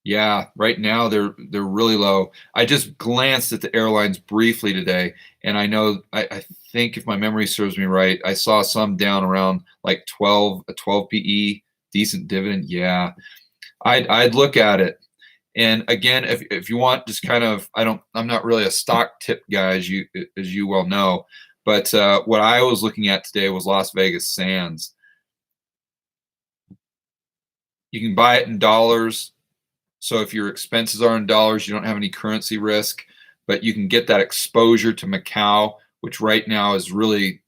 [SPEAKER 1] Yeah, right now they're really low. I just glanced at the airlines briefly today, and I know I think if my memory serves me right, I saw some down around like 12 PE, decent dividend. Yeah, I'd look at it. And again, if you want, just kind of, I'm not really a stock tip guy, as you well know, but what I was looking at today was Las Vegas Sands. You can buy it in dollars, so if your expenses are in dollars, you don't have any currency risk, but you can get that exposure to Macau, which right now is really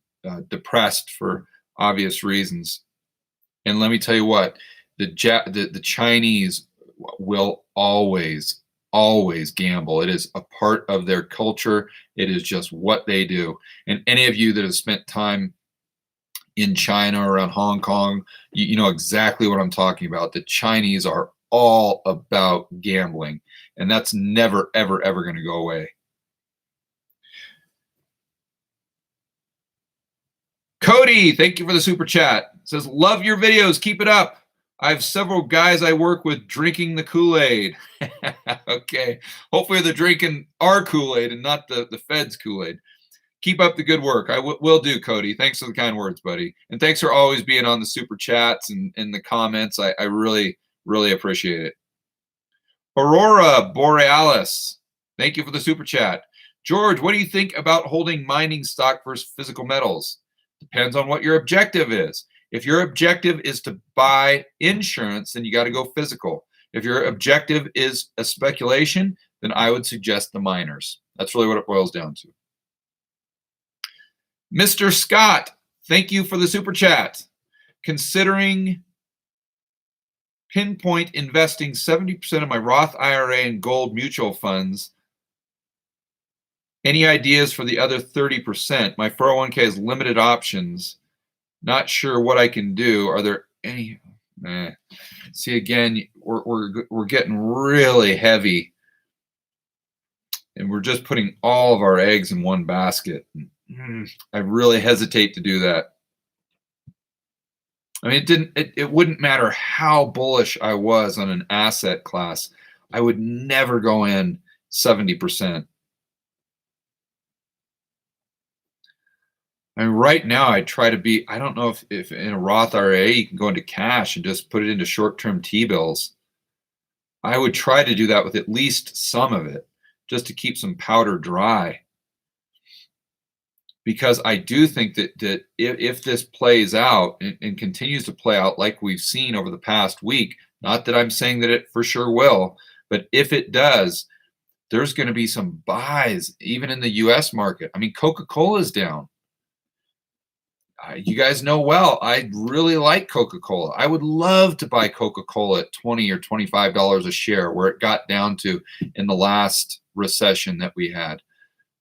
[SPEAKER 1] depressed for obvious reasons. And let me tell you what, the Chinese will always, always gamble. It is a part of their culture. It is just what they do. And any of you that have spent time in China or around Hong Kong, you know exactly what I'm talking about. The Chinese are all about gambling, and that's never, ever, ever going to go away. Cody, thank you for the super chat. It says, love your videos. Keep it up. I have several guys I work with drinking the Kool-Aid. Okay. Hopefully they're drinking our Kool-Aid and not the Fed's Kool-Aid. Keep up the good work. I will do, Cody. Thanks for the kind words, buddy. And thanks for always being on the super chats and the comments. I really, really appreciate it. Aurora Borealis, thank you for the super chat. George, what do you think about holding mining stock versus physical metals? Depends on what your objective is. If your objective is to buy insurance, then you got to go physical. If your objective is a speculation, then I would suggest the miners. That's really what it boils down to. Mr. Scott, thank you for the super chat. Considering pinpoint investing 70% of my Roth IRA in gold mutual funds, any ideas for the other 30%? My 401k has limited options. Not sure what I can do. Are there any? See, again, we're getting really heavy, and we're just putting all of our eggs in one basket. I really hesitate to do that. I mean, it wouldn't matter how bullish I was on an asset class. I would never go in 70%. I mean, right now I try to be, I don't know if in a Roth IRA you can go into cash and just put it into short-term T-bills. I would try to do that with at least some of it, just to keep some powder dry. Because I do think that if this plays out and continues to play out like we've seen over the past week, not that I'm saying that it for sure will, but if it does, there's going to be some buys even in the US market. I mean, Coca-Cola is down. You guys know well, I really like Coca-Cola. I would love to buy Coca-Cola at $20 or $25 a share, where it got down to in the last recession that we had.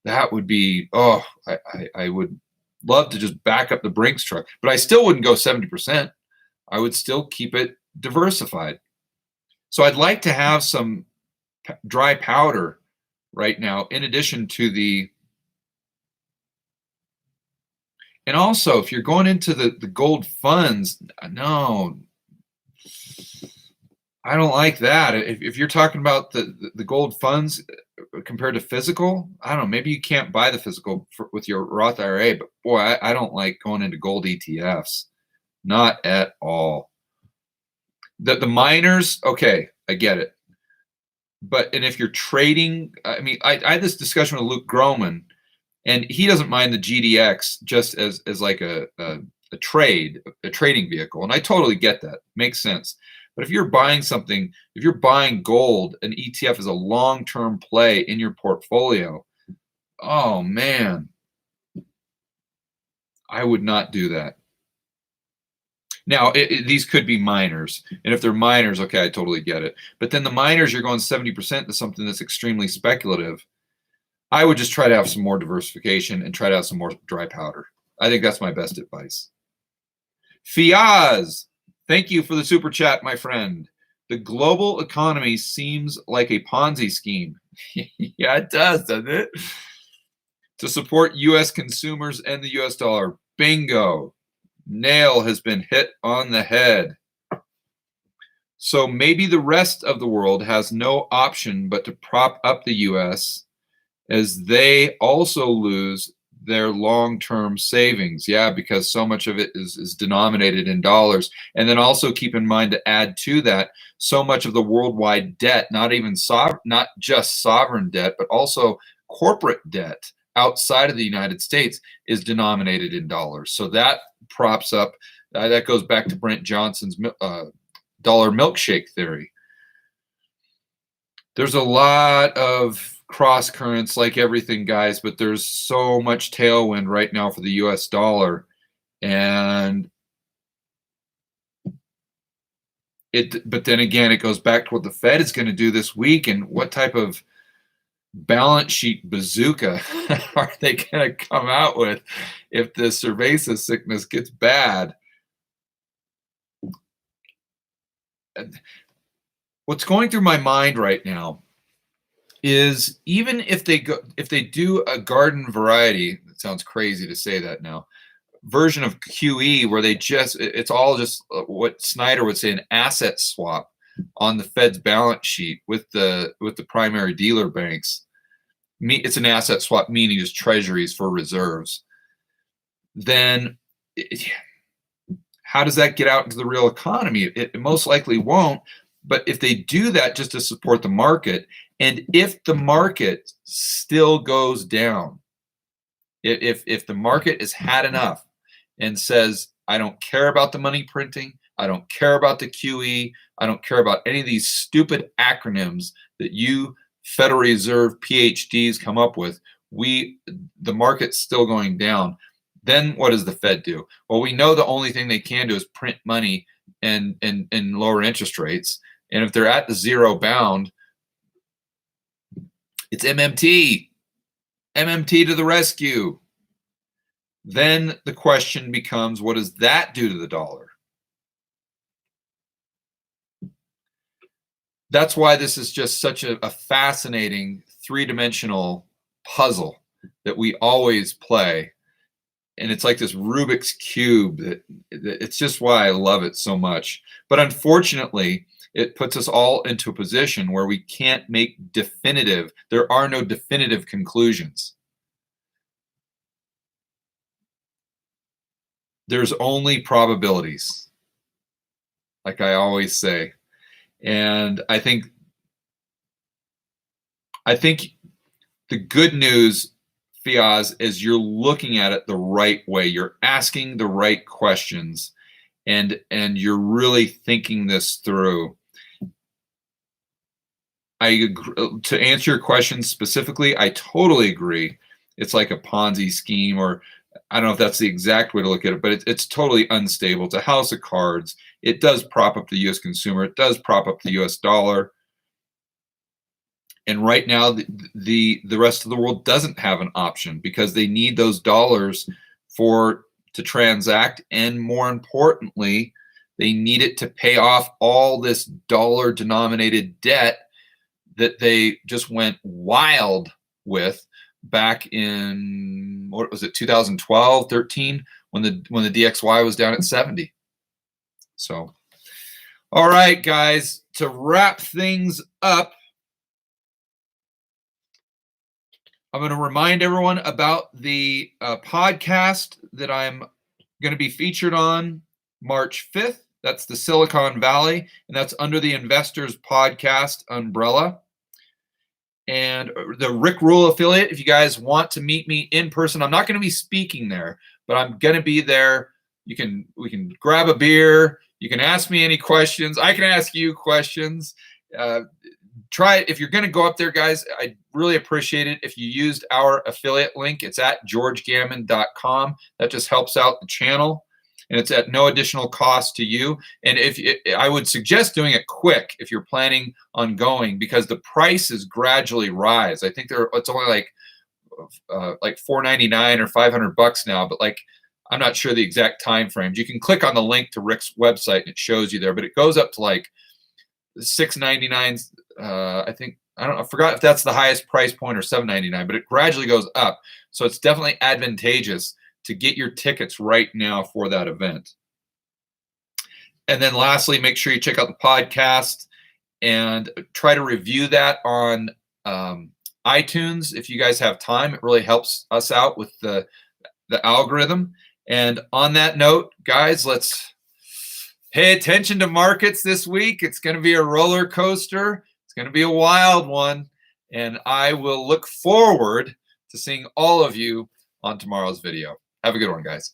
[SPEAKER 1] That would be, I would love to just back up the Brinks truck, but I still wouldn't go 70%. I would still keep it diversified. So I'd like to have some dry powder right now, in addition to the, and also if you're going into the gold funds, no, I don't like that. If you're talking about the gold funds compared to physical, I don't know, maybe you can't buy the physical with your Roth IRA, but boy, I don't like going into gold ETFs. Not at all. The miners, okay, I get it. And if you're trading, I mean, I had this discussion with Luke Groman, and he doesn't mind the GDX just as like a trading vehicle. And I totally get that. Makes sense. But if you're buying something, if you're buying gold, an ETF is a long-term play in your portfolio. Oh, man. I would not do that. Now, these could be miners. And if they're miners, okay, I totally get it. But then the miners, you're going 70% to something that's extremely speculative. I would just try to have some more diversification and try to have some more dry powder. I think that's my best advice. Fiaz, thank you for the super chat, my friend. The global economy seems like a Ponzi scheme. Yeah, it does, doesn't it? To support U.S. consumers and the U.S. dollar. Bingo. Nail has been hit on the head. So maybe the rest of the world has no option but to prop up the U.S. as they also lose their long-term savings. Yeah, because so much of it is denominated in dollars. And then also keep in mind, to add to that, so much of the worldwide debt, not just sovereign debt, but also corporate debt outside of the United States, is denominated in dollars. So that props up, that goes back to Brent Johnson's dollar milkshake theory. There's a lot of cross currents, like everything, guys, but there's so much tailwind right now for the US dollar. And but then again, it goes back to what the Fed is going to do this week, and what type of balance sheet bazooka are they going to come out with if the cerveza sickness gets bad. What's going through my mind right now is, even if they do a garden variety, it sounds crazy to say that now, version of QE, where it's all just what Snyder would say, an asset swap on the Fed's balance sheet with the primary dealer banks. It's an asset swap, meaning just treasuries for reserves. Then how does that get out into the real economy? It most likely won't. But if they do that just to support the market, and if the market still goes down, if the market has had enough and says, I don't care about the money printing. I don't care about the QE. I don't care about any of these stupid acronyms that you Federal Reserve PhDs come up with. The market's still going down. Then what does the Fed do? Well, we know the only thing they can do is print money and lower interest rates. And if they're at the zero bound, it's MMT. MMT to the rescue. Then the question becomes, what does that do to the dollar? That's why this is just such a fascinating three-dimensional puzzle that we always play. And it's like this Rubik's Cube. It's just why I love it so much. But unfortunately, it puts us all into a position where we can't make there are no definitive conclusions. There's only probabilities, like I always say. And I think the good news, Fiaz, is you're looking at it the right way. You're asking the right questions, and you're really thinking this through. I agree, to answer your question specifically, I totally agree. It's like a Ponzi scheme, or I don't know if that's the exact way to look at it, but it's totally unstable. It's a house of cards. It does prop up the U.S. consumer. It does prop up the U.S. dollar. And right now, the rest of the world doesn't have an option because they need those dollars to transact, and more importantly, they need it to pay off all this dollar-denominated debt that they just went wild with back in, what was it, 2012, 13, when the DXY was down at 70. So, all right, guys, to wrap things up, I'm going to remind everyone about the podcast that I'm going to be featured on March 5th. That's the Silicon Valley, and that's under the Investors Podcast umbrella. And the Rick Rule affiliate, if you guys want to meet me in person, I'm not going to be speaking there, but I'm going to be there. We can grab a beer. You can ask me any questions. I can ask you questions. Try it. If you're going to go up there, guys, I'd really appreciate it if you used our affiliate link. It's at georgegammon.com. That just helps out the channel, and it's at no additional cost to you. And I would suggest doing it quick if you're planning on going, because the prices gradually rise. I think it's only like $4.99 or $500 now, but like, I'm not sure the exact time frames. You can click on the link to Rick's website and it shows you there, but it goes up to like $6.99. I forgot if that's the highest price point or $7.99, but it gradually goes up. So it's definitely advantageous to get your tickets right now for that event. And then lastly, make sure you check out the podcast and try to review that on iTunes if you guys have time. It really helps us out with the algorithm. And on that note, guys, let's pay attention to markets this week. It's going to be a roller coaster. It's going to be a wild one. And I will look forward to seeing all of you on tomorrow's video. Have a good one, guys.